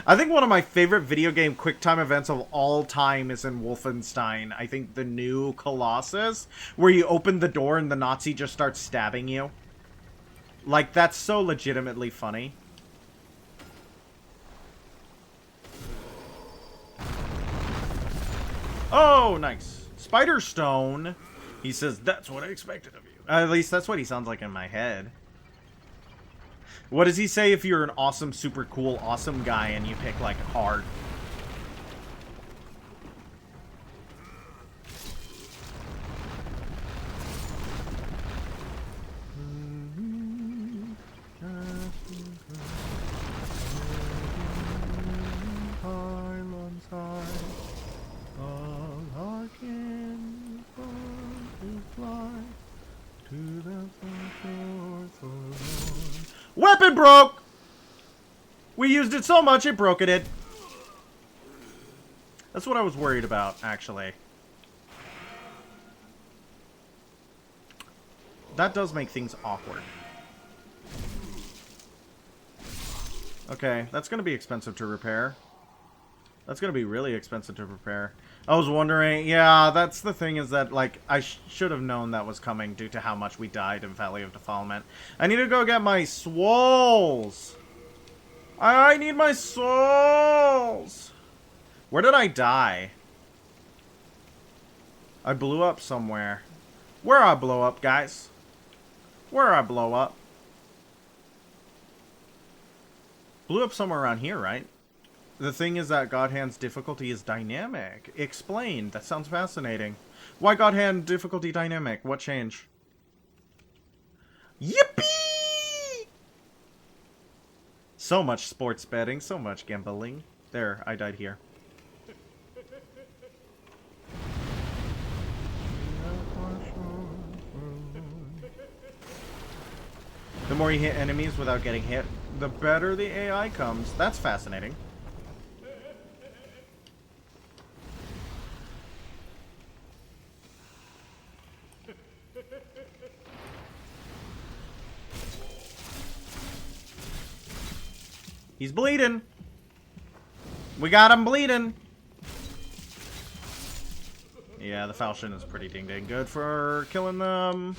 I think one of my favorite video game QuickTime events of all time is in Wolfenstein. I think the new Colossus, where you open the door and the Nazi just starts stabbing you. Like, that's so legitimately funny. Oh, nice. Spider Stone. He says, that's what I expected of you. At least that's what he sounds like in my head. What does he say if you're an awesome, super cool, awesome guy and you pick, like, hard? Weapon broke! We used it so much it broke it. That's what I was worried about, actually. That does make things awkward. Okay, that's gonna be expensive to repair. That's gonna be really expensive to repair. I was wondering, yeah, that's the thing is that, like, I should have known that was coming due to how much we died in Valley of Defilement. I need to go get my swoles! I need my souls! Where did I die? I blew up somewhere. Where I blow up, guys? Where I blow up? Blew up somewhere around here, right? The thing is that God Hand's difficulty is dynamic. Explain. That sounds fascinating. Why God Hand difficulty dynamic? What change? Yippee! So much sports betting, so much gambling. There, I died here. The more you hit enemies without getting hit, the better the AI comes. That's fascinating. He's bleeding. We got him bleeding. Yeah, the falchion is pretty ding-dang good for killing them.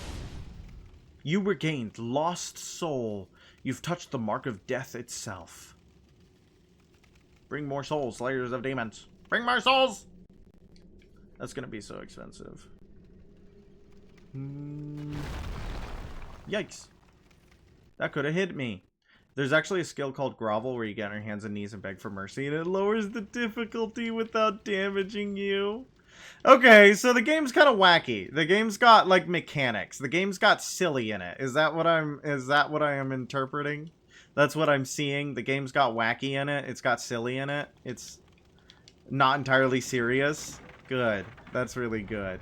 You regained lost soul. You've touched the mark of death itself. Bring more souls, slayers of demons. Bring more souls! That's gonna be so expensive. Yikes. That could have hit me. There's actually a skill called Grovel where you get on your hands and knees and beg for mercy, and it lowers the difficulty without damaging you. Okay, so the game's kind of wacky. The game's got, like, mechanics. The game's got silly in it. Is that what I am interpreting? That's what I'm seeing. The game's got wacky in it. It's got silly in it. It's not entirely serious. Good. That's really good.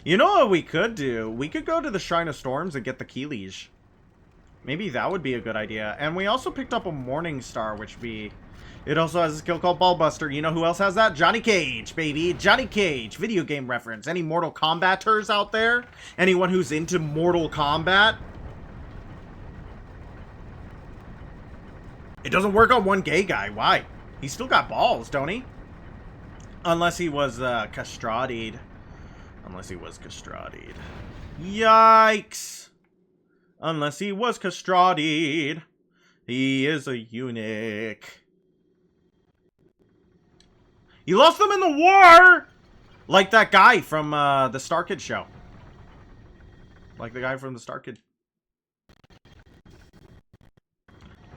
You know what we could do? We could go to the Shrine of Storms and get the key liege. Maybe that would be a good idea. And we also picked up a Morning Star, which it also has a skill called Ballbuster. You know who else has that? Johnny Cage, baby. Johnny Cage. Video game reference. Any Mortal Kombaters out there? Anyone who's into Mortal Kombat? It doesn't work on one gay guy. Why? He's still got balls, don't he? Unless he was castrated. Unless he was castrated. Yikes. Unless he was castrated. He is a eunuch. He lost them in the war! Like that guy from the Star Kid show. Like the guy from the Star Kid.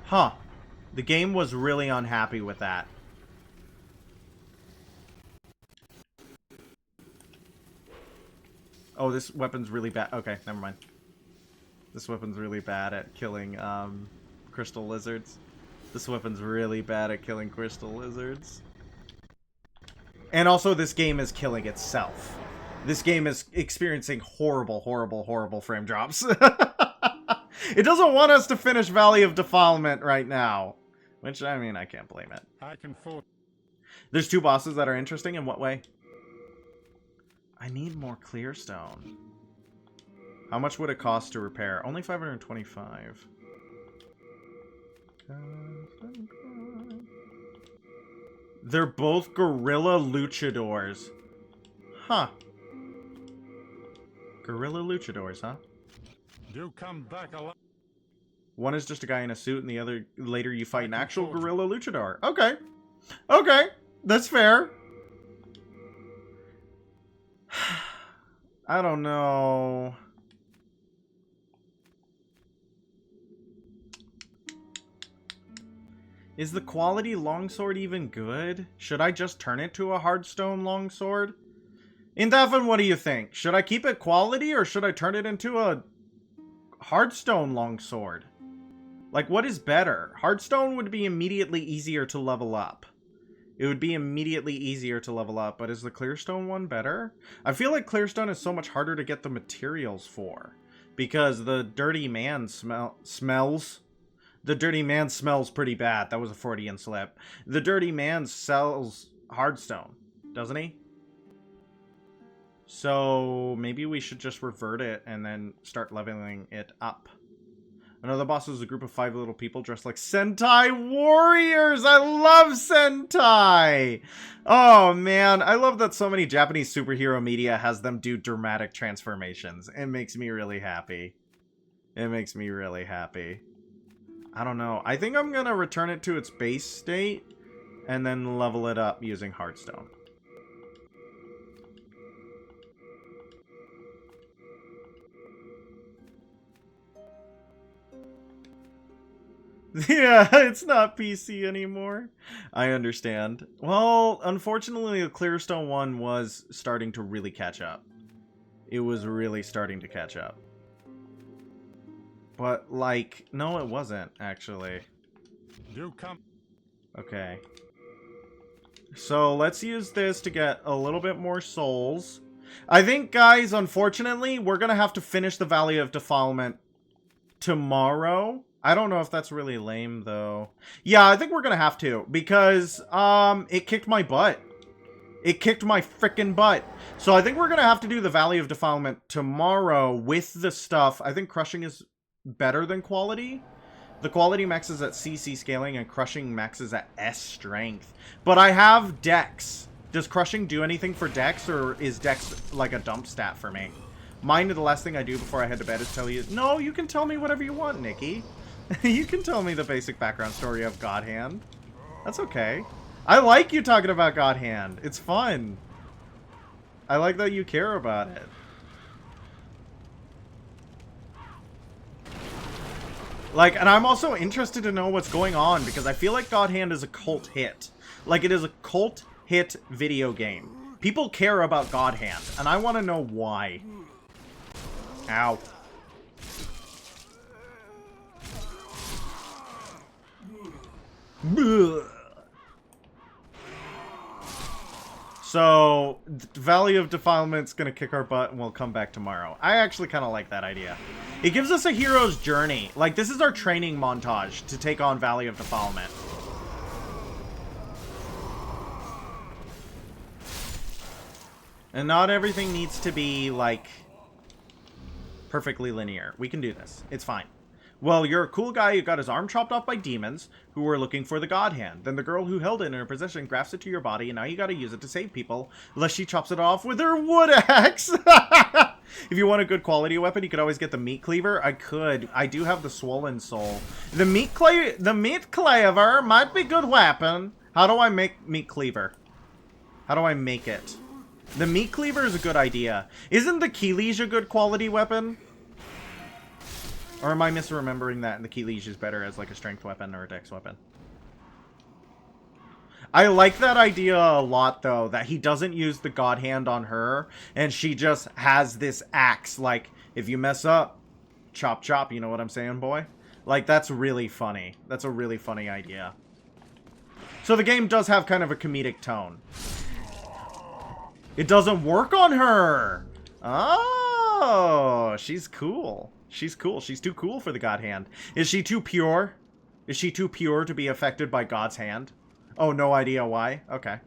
Huh. The game was really unhappy with that. Oh, this weapon's really bad. Okay, never mind. This weapon's really bad at killing crystal lizards. This weapon's really bad at killing crystal lizards. And also, this game is killing itself. This game is experiencing horrible, horrible, horrible frame drops. It doesn't want us to finish Valley of Defilement right now. Which, I mean, I can't blame it. I can afford. There's 2 bosses that are interesting. In what way? I need more clearstone. How much would it cost to repair? Only 525. They're both gorilla luchadors. Huh. Gorilla luchadors, huh? You come back alive. One is just a guy in a suit, and the other, later you fight an actual gorilla luchador. Okay. Okay. That's fair. I don't know. Is the quality longsword even good? Should I just turn it to a hardstone longsword? Indafin, what do you think? Should I keep it quality, or should I turn it into a hardstone longsword? Like, what is better? Hardstone would be immediately easier to level up. It would be immediately easier to level up, but is the clearstone one better? I feel like clearstone is so much harder to get the materials for, because the dirty man smells. The dirty man smells pretty bad. That was a Freudian slip. The dirty man sells hardstone, doesn't he? So maybe we should just revert it and then start leveling it up. Another boss is a group of 5 little people dressed like Sentai warriors. I love Sentai. Oh man, I love that so many Japanese superhero media has them do dramatic transformations. It makes me really happy. It makes me really happy. I don't know. I think I'm gonna return it to its base state and then level it up using hardstone. Yeah, it's not PC anymore. I understand. Well, unfortunately, the Clearstone one was starting to really catch up. It was really starting to catch up. But, like, no, it wasn't, actually. You come. Okay. So, let's use this to get a little bit more souls. I think, guys, unfortunately, we're gonna have to finish the Valley of Defilement tomorrow. I don't know if that's really lame, though. Yeah, I think we're gonna have to, because, it kicked my butt. It kicked my frickin' butt. So I think we're gonna have to do the Valley of Defilement tomorrow with the stuff. I think crushing is better than quality. The quality maxes at CC scaling and crushing maxes at S strength. But I have Dex. Does crushing do anything for Dex, or is Dex like a dump stat for me? Mind the last thing I do before I head to bed is tell you... No, you can tell me whatever you want, Nikki. You can tell me the basic background story of God Hand. That's okay. I like you talking about God Hand. It's fun. I like that you care about it. Like, and I'm also interested to know what's going on, because I feel like God Hand is a cult hit. Like, it is a cult hit video game. People care about God Hand, and I want to know why. Ow. So, Valley of Defilement's gonna kick our butt and we'll come back tomorrow. I actually kind of like that idea. It gives us a hero's journey. Like, this is our training montage to take on Valley of Defilement. And not everything needs to be, like, perfectly linear. We can do this. It's fine. Well, you're a cool guy who got his arm chopped off by demons who were looking for the God Hand. Then the girl who held it in her possession grafts it to your body, and now you gotta use it to save people, unless she chops it off with her wood axe. If you want a good quality weapon, you could always get the meat cleaver. I could. I do have the swollen soul. The meat cleaver might be a good weapon. How do I make meat cleaver? How do I make it? The meat cleaver is a good idea. Isn't the key liege a good quality weapon? Or am I misremembering that and the key liege is better as like a strength weapon or a dex weapon? I like that idea a lot, though, that he doesn't use the God Hand on her, and she just has this axe, like, if you mess up, chop chop, you know what I'm saying, boy? Like, that's really funny. That's a really funny idea. So the game does have kind of a comedic tone. It doesn't work on her! Oh, she's cool. She's cool. She's too cool for the God Hand. Is she too pure? Is she too pure to be affected by God's Hand? Oh, no idea why? Okay.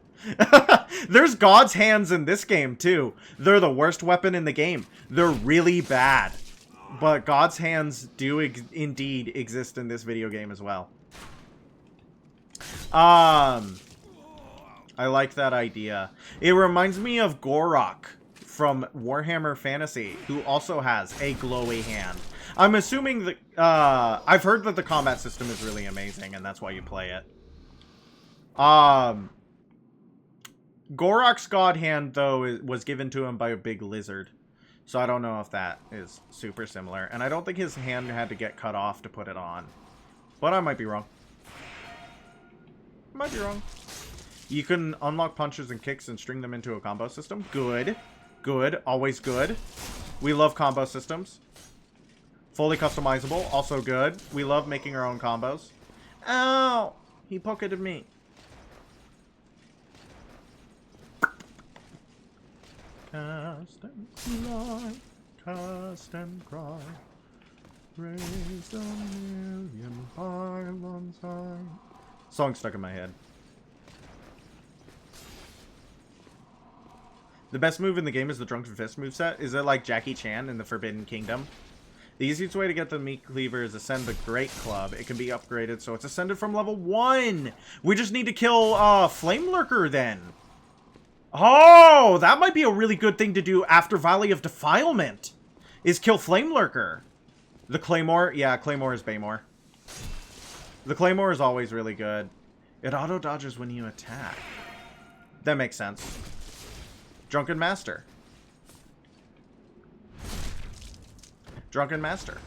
There's God's Hands in this game, too. They're the worst weapon in the game. They're really bad. But God's Hands do indeed exist in this video game as well. I like that idea. It reminds me of Gorok from Warhammer Fantasy, who also has a glowy hand. I'm assuming that, I've heard that the combat system is really amazing, and that's why you play it. Gorok's God Hand, though, was given to him by a big lizard. So I don't know if that is super similar. And I don't think his hand had to get cut off to put it on. But I might be wrong. Might be wrong. You can unlock punches and kicks and string them into a combo system. Good. Good. Always good. We love combo systems. Fully customizable. Also good. We love making our own combos. Ow! He pocketed me. Cast and cry, cast and cry, raise a million pylons high. Song stuck in my head. The best move in the game is the Drunken Fist moveset. Is it like Jackie Chan in the Forbidden Kingdom? The easiest way to get the Meat Cleaver is ascend the Great Club. It can be upgraded, so it's ascended from level 1! We just need to kill Flame Lurker then. Oh, that might be a really good thing to do after Valley of Defilement, is kill Flame Lurker. The Claymore? Yeah, Claymore is Baymore. The Claymore is always really good. It auto-dodges when you attack. That makes sense. Drunken Master. Drunken Master.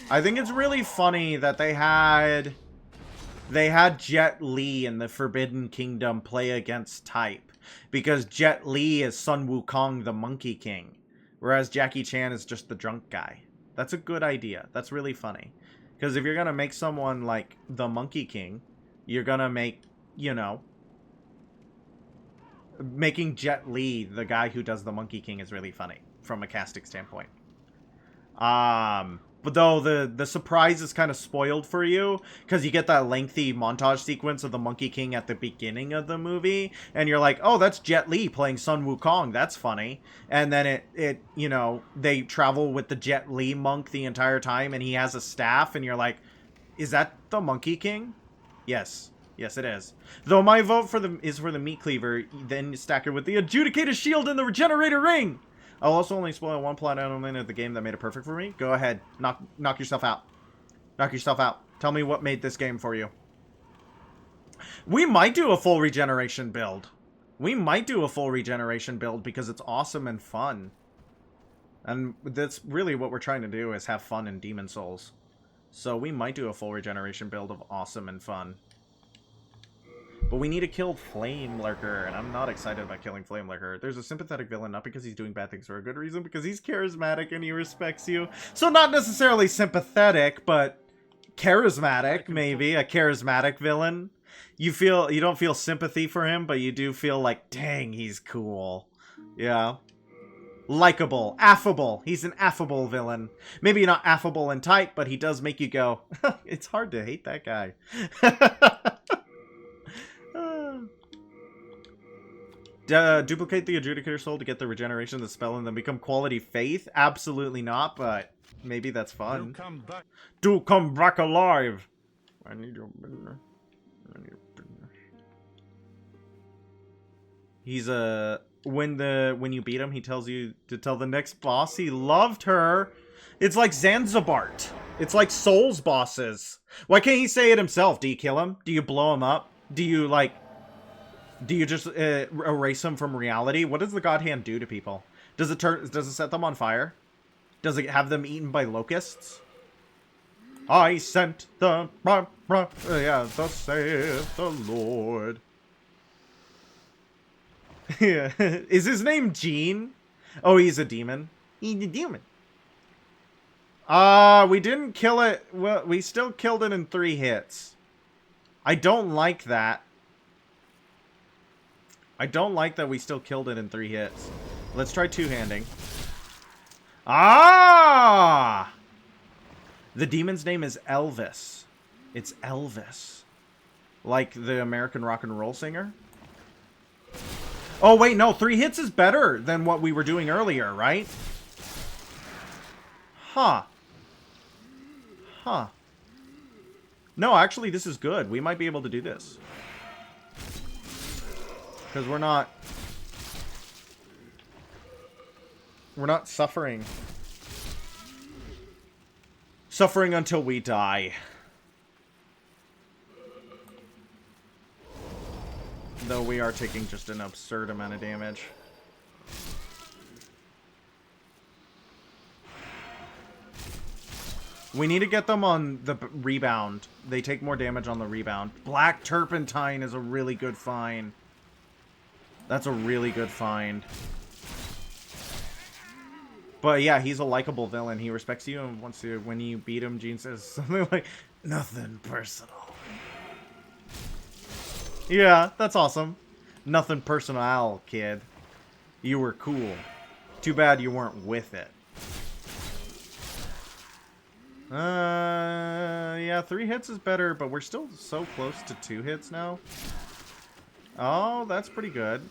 I think it's really funny that they had Jet Li in the Forbidden Kingdom play against type, because Jet Li is Sun Wukong, the Monkey King, whereas Jackie Chan is just the drunk guy. That's a good idea. That's really funny. Because if you're going to make someone like the Monkey King, you're going to make, you know, making Jet Li the guy who does the Monkey King is really funny from a casting standpoint. But though the surprise is kind of spoiled for you, because you get that lengthy montage sequence of the Monkey King at the beginning of the movie, and you're like, oh, that's Jet Li playing Sun Wukong, that's funny. And then it you know, they travel with the Jet Li monk the entire time, and he has a staff, and you're like, is that the Monkey King? Yes. Yes, it is. Though my vote is for the Meat Cleaver, then stack it with the Adjudicator Shield and the Regenerator Ring! I'll also only spoil one plot element of the game that made it perfect for me. Go ahead. Knock yourself out. Knock yourself out. Tell me what made this game for you. We might do a full regeneration build. We might do a full regeneration build because it's awesome and fun. And that's really what we're trying to do, is have fun in Demon Souls. So we might do a full regeneration build of awesome and fun. But we need to kill Flame Lurker, and I'm not excited about killing Flame Lurker. There's a sympathetic villain, not because he's doing bad things for a good reason, because he's charismatic and he respects you. So not necessarily sympathetic, but charismatic, maybe. A charismatic villain. You don't feel sympathy for him, but you do feel like, dang, he's cool. Yeah. Likeable. Affable. He's an affable villain. Maybe not affable in type, but he does make you go, it's hard to hate that guy. Duplicate the Adjudicator Soul to get the regeneration of the spell and then become Quality Faith? Absolutely not, but maybe that's fun. Do come back alive! I need your business. I need your business. He's when you beat him, he tells you to tell the next boss he loved her. It's like Zanzibart. It's like Souls bosses. Why can't he say it himself? Do you kill him? Do you blow him up? Do you just erase them from reality? What does the God Hand do to people? Does it set them on fire? Does it have them eaten by locusts? I sent the... yeah, thus saith the Lord. Yeah. Is his name Gene? Oh, he's a demon. He's a demon. We didn't kill it. Well, we still killed it in 3 hits. I don't like that. I don't like that we still killed it in 3 hits. Let's try two-handing. Ah! The demon's name is Elvis. It's Elvis. Like the American rock and roll singer. Oh, wait, no. 3 hits is better than what we were doing earlier, right? Huh. Huh. No, actually, this is good. We might be able to do this. Because we're not suffering. Suffering until we die. Though we are taking just an absurd amount of damage. We need to get them on the rebound. They take more damage on the rebound. Black Turpentine is a really good find. That's a really good find. But yeah, he's a likable villain. He respects you, and once you, when you beat him, Gene says something like, "Nothing personal." Yeah, that's awesome. Nothing personal, kid. You were cool. Too bad you weren't with it. Yeah, 3 hits is better, but we're still so close to 2 hits now. Oh, that's pretty good.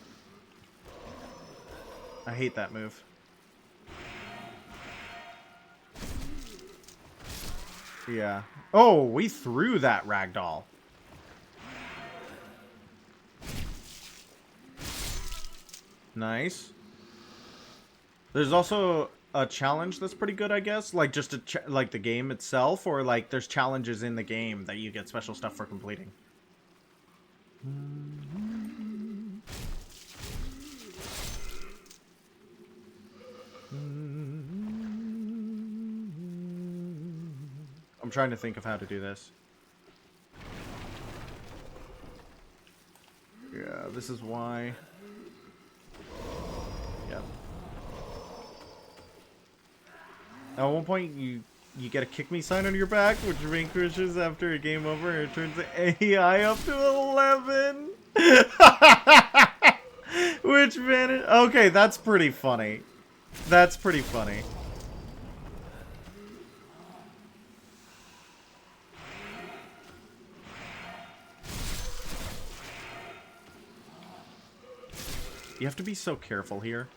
I hate that move. Yeah. Oh, we threw that ragdoll. Nice. There's also a challenge that's pretty good, I guess. Like, just like the game itself, or like there's challenges in the game that you get special stuff for completing. I'm trying to think of how to do this. Yeah, this is why. Yeah. At one point, you get a kick me sign on your back, which vanquishes after a game over, and it turns the AI up to 11. Which vanish? Okay, that's pretty funny. That's pretty funny. You have to be so careful here.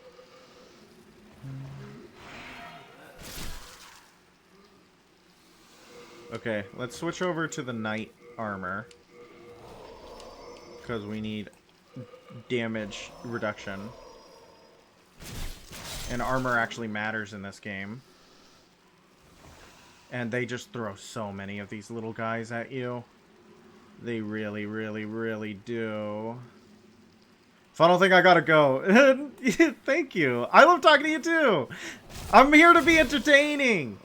Okay, let's switch over to the knight armor. Because we need damage reduction. And armor actually matters in this game. And they just throw so many of these little guys at you. They really, really, really do. Final thing, I gotta go. Thank you. I love talking to you too. I'm here to be entertaining.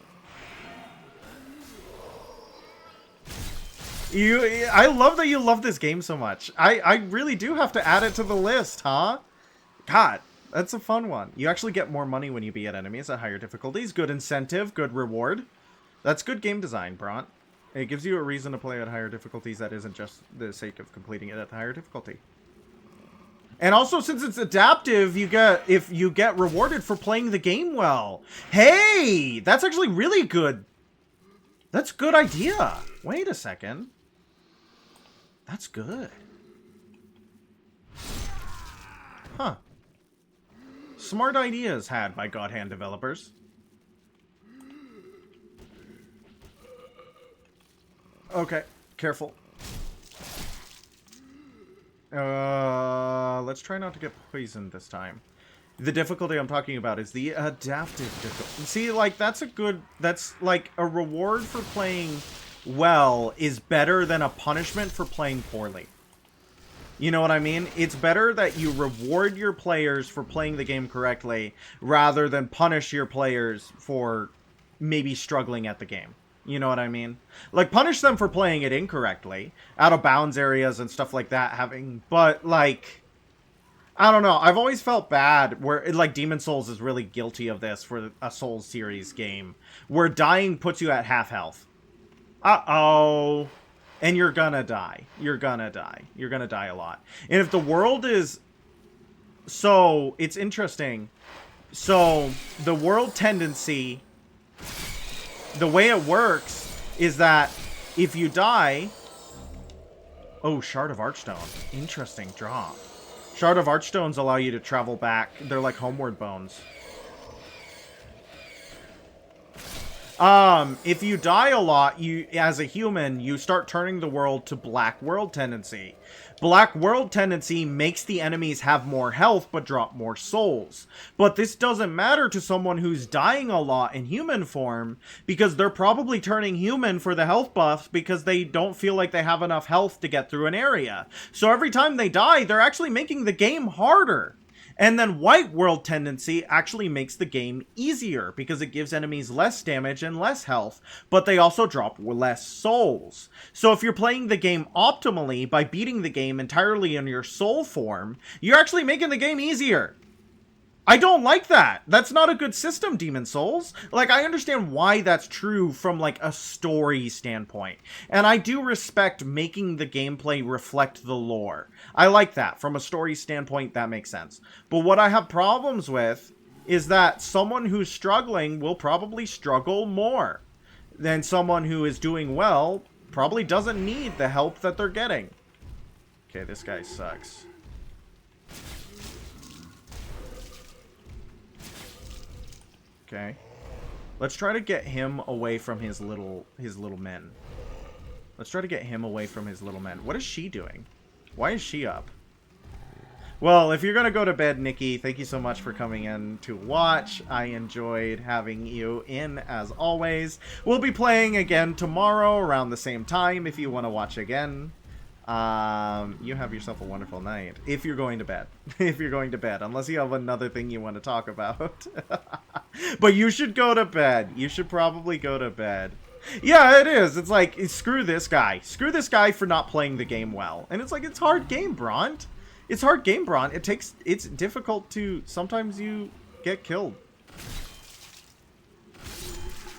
I love that you love this game so much. I really do have to add it to the list, huh? God, that's a fun one. You actually get more money when you beat enemies at higher difficulties. Good incentive, good reward. That's good game design, Bront. It gives you a reason to play at higher difficulties that isn't just the sake of completing it at the higher difficulty. And also, since it's adaptive, you get rewarded for playing the game well. Hey, that's actually really good. That's a good idea. Wait a second. That's good. Huh. Smart ideas had by God Hand developers. Okay, careful. Let's try not to get poisoned this time. The difficulty I'm talking about is the adaptive difficulty. See, like, that's like a reward for playing well is better than a punishment for playing poorly. You know what I mean? It's better that you reward your players for playing the game correctly rather than punish your players for maybe struggling at the game. You know what I mean? Like, punish them for playing it incorrectly. Out of bounds areas and stuff like that But, like... I don't know. I've always felt bad where, like, Demon Souls is really guilty of this for a Souls series game. Where dying puts you at half health. Uh-oh. And you're gonna die. You're gonna die. You're gonna die a lot. And if the world is... So, it's interesting. So, the world tendency... The way it works is that if you die... Oh, Shard of Archstone. Interesting drop. Shard of Archstones allow you to travel back. They're like homeward bones. If you die a lot, as a human, you start turning the world to Black World Tendency. Black World Tendency makes the enemies have more health, but drop more souls. But this doesn't matter to someone who's dying a lot in human form, because they're probably turning human for the health buffs because they don't feel like they have enough health to get through an area. So every time they die, they're actually making the game harder. And then White World Tendency actually makes the game easier because it gives enemies less damage and less health, but they also drop less souls. So if you're playing the game optimally by beating the game entirely in your soul form, you're actually making the game easier. I don't like that. That's not a good system, Demon Souls. Like, I understand why that's true from, like, a story standpoint. And I do respect making the gameplay reflect the lore. I like that. From a story standpoint, that makes sense. But what I have problems with is that someone who's struggling will probably struggle more than someone who is doing well probably doesn't need the help that they're getting. Okay, this guy sucks. Okay. Let's try to get him away from his little men. Let's try to get him away from his little men. What is she doing? Why is she up? Well, if you're going to go to bed, Nikki, thank you so much for coming in to watch. I enjoyed having you in, as always. We'll be playing again tomorrow around the same time if you want to watch again. You have yourself a wonderful night. If you're going to bed. If you're going to bed. Unless you have another thing you want to talk about. But you should go to bed. You should probably go to bed. Yeah, it is. It's like, screw this guy. Screw this guy for not playing the game well. And it's like, it's hard game, Bront. It's hard game, Bront. It's difficult to, sometimes you get killed.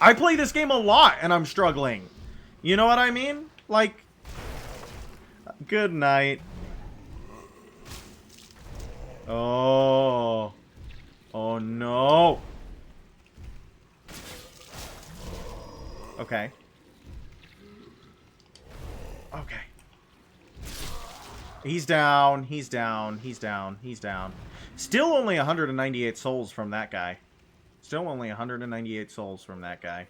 I play this game a lot and I'm struggling. You know what I mean? Like, good night. Oh. Oh no. Okay. Okay. He's down. He's down. He's down. He's down. Still only 198 souls from that guy. Still only 198 souls from that guy.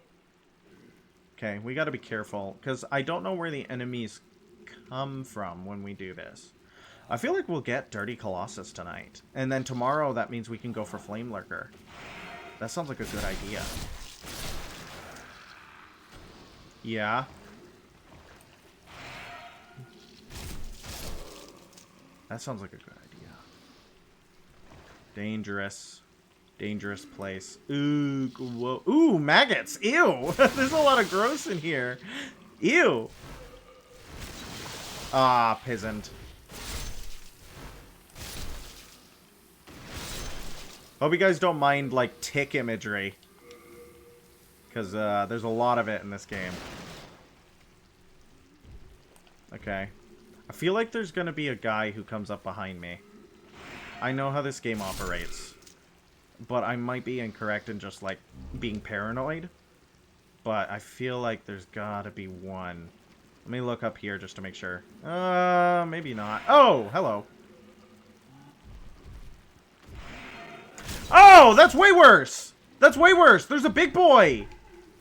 Okay, we gotta be careful, because I don't know where the enemies come from when we do this. I feel like we'll get Dirty Colossus tonight. And then tomorrow, that means we can go for Flame Lurker. That sounds like a good idea. Yeah. That sounds like a good idea. Dangerous. Dangerous place. Ooh, whoa. Ooh, maggots. Ew. There's a lot of gross in here. Ew. Ah, peasant. Hope you guys don't mind, like, tick imagery. Because there's a lot of it in this game. Okay. I feel like there's going to be a guy who comes up behind me. I know how this game operates. But I might be incorrect in just, like, being paranoid. But I feel like there's got to be one. Let me look up here just to make sure. Maybe not. Oh, hello. Oh, that's way worse. That's way worse. There's a big boy.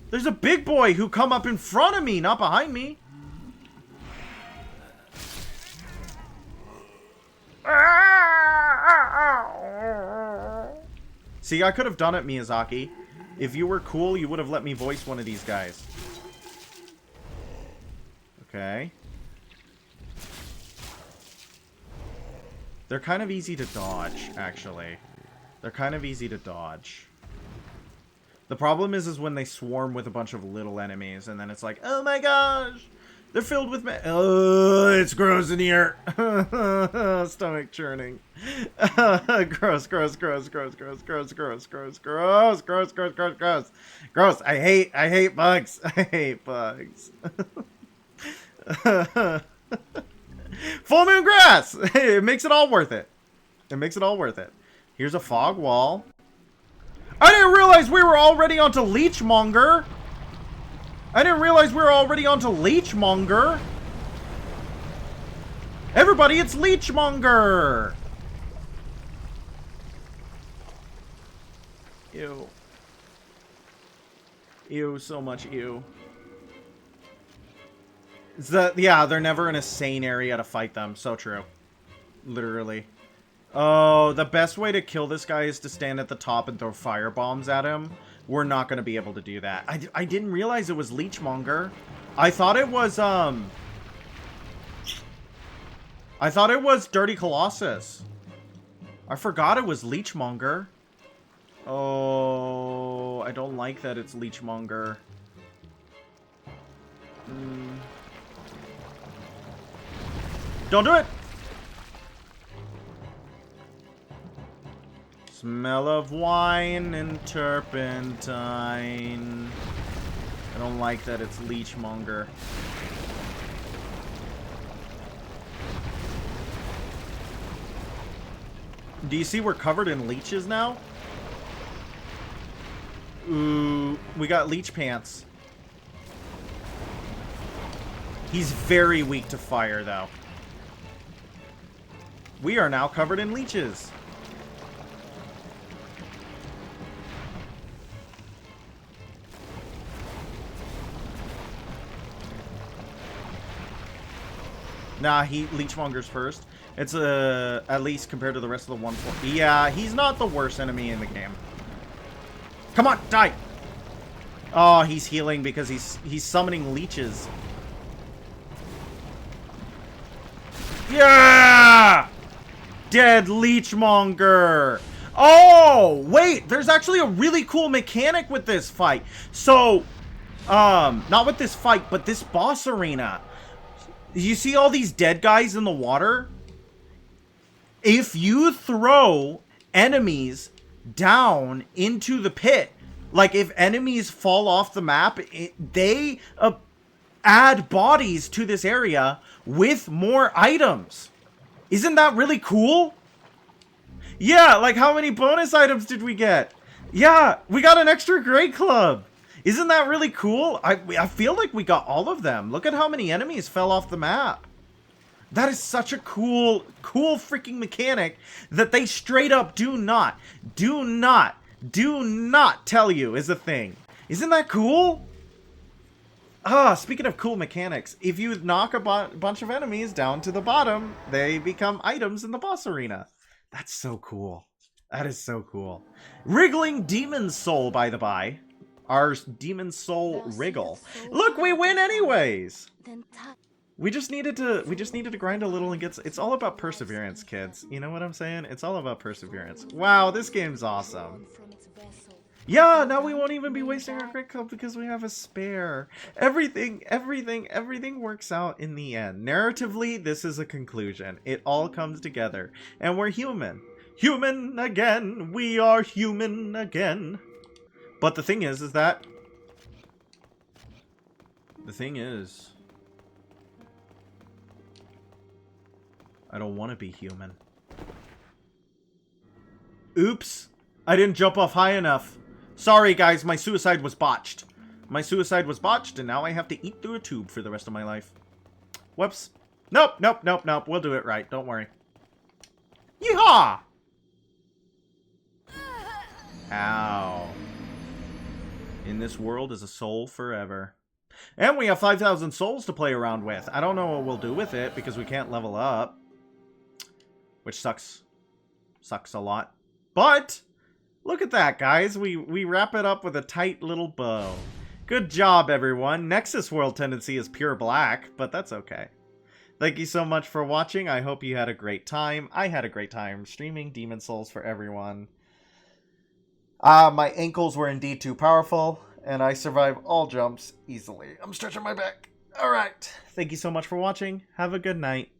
There's a big boy who come up in front of me, not behind me. See, I could have done it, Miyazaki. If you were cool, you would have let me voice one of these guys. Okay. They're kind of easy to dodge, actually. They're kind of easy to dodge. The problem is when they swarm with a bunch of little enemies, and then it's like, oh my gosh, they're filled with oh, it's gross in here. Stomach churning. Gross, gross, gross, gross, gross, gross, gross, gross, gross, gross, gross, gross, gross, gross. I hate bugs. I hate bugs. Full moon grass. It makes it all worth it. It makes it all worth it. Here's a fog wall. I didn't realize we were already onto Leechmonger. I didn't realize we were already onto Leechmonger. Everybody, it's Leechmonger. Ew. Ew, so much ew. Yeah, they're never in a sane area to fight them. So true. Literally. Oh, the best way to kill this guy is to stand at the top and throw fire bombs at him. We're not going to be able to do that. I didn't realize it was Leechmonger. I thought it was, I thought it was Dirty Colossus. I forgot it was Leechmonger. Oh, I don't like that it's Leechmonger. Don't do it! Smell of wine and turpentine. I don't like that it's Leechmonger. Do you see we're covered in leeches now? Ooh, we got leech pants. He's very weak to fire, though. We are now covered in leeches. Nah, Leechmonger's first. It's at least compared to the rest of the 1-4. Yeah, he's not the worst enemy in the game. Come on, die! Oh, he's healing because he's summoning leeches. Yeah! Dead Leechmonger! Oh, wait, there's actually a really cool mechanic with this fight. So, not with this fight, but this boss arena. You see all these dead guys in the water? If you throw enemies down into the pit, like if enemies fall off the map, they add bodies to this area with more items. Isn't that really cool? Yeah, like how many bonus items did we get? Yeah, we got an extra Great Club. Isn't that really cool? I feel like we got all of them. Look at how many enemies fell off the map. That is such a cool freaking mechanic that they straight up do not tell you is a thing. Isn't that cool? Ah, speaking of cool mechanics, if you knock a bunch of enemies down to the bottom, they become items in the boss arena. That's so cool. That is so cool. Wriggling Demon Soul, by the by. Our Demon Soul wriggle. Look, we win anyways! We just needed to grind a little and get... It's all about perseverance, kids. You know what I'm saying? It's all about perseverance. Wow, this game's awesome. Yeah, now we won't even be wasting our Great Club because we have a spare. Everything works out in the end. Narratively, this is a conclusion. It all comes together. And we're human. Human again. We are human again. But the thing is that... The thing is... I don't want to be human. Oops. I didn't jump off high enough. Sorry, guys. My suicide was botched. My suicide was botched, and now I have to eat through a tube for the rest of my life. Whoops. Nope, nope, nope, nope. We'll do it right. Don't worry. Yeehaw! Ow. In this world is a soul forever. And we have 5,000 souls to play around with. I don't know what we'll do with it, because we can't level up. Which sucks. Sucks a lot. But, look at that, guys. We wrap it up with a tight little bow. Good job, everyone. Nexus World Tendency is pure black, but that's okay. Thank you so much for watching. I hope you had a great time. I had a great time streaming Demon Souls for everyone. My ankles were indeed too powerful, and I survive all jumps easily. I'm stretching my back. Alright. Thank you so much for watching. Have a good night.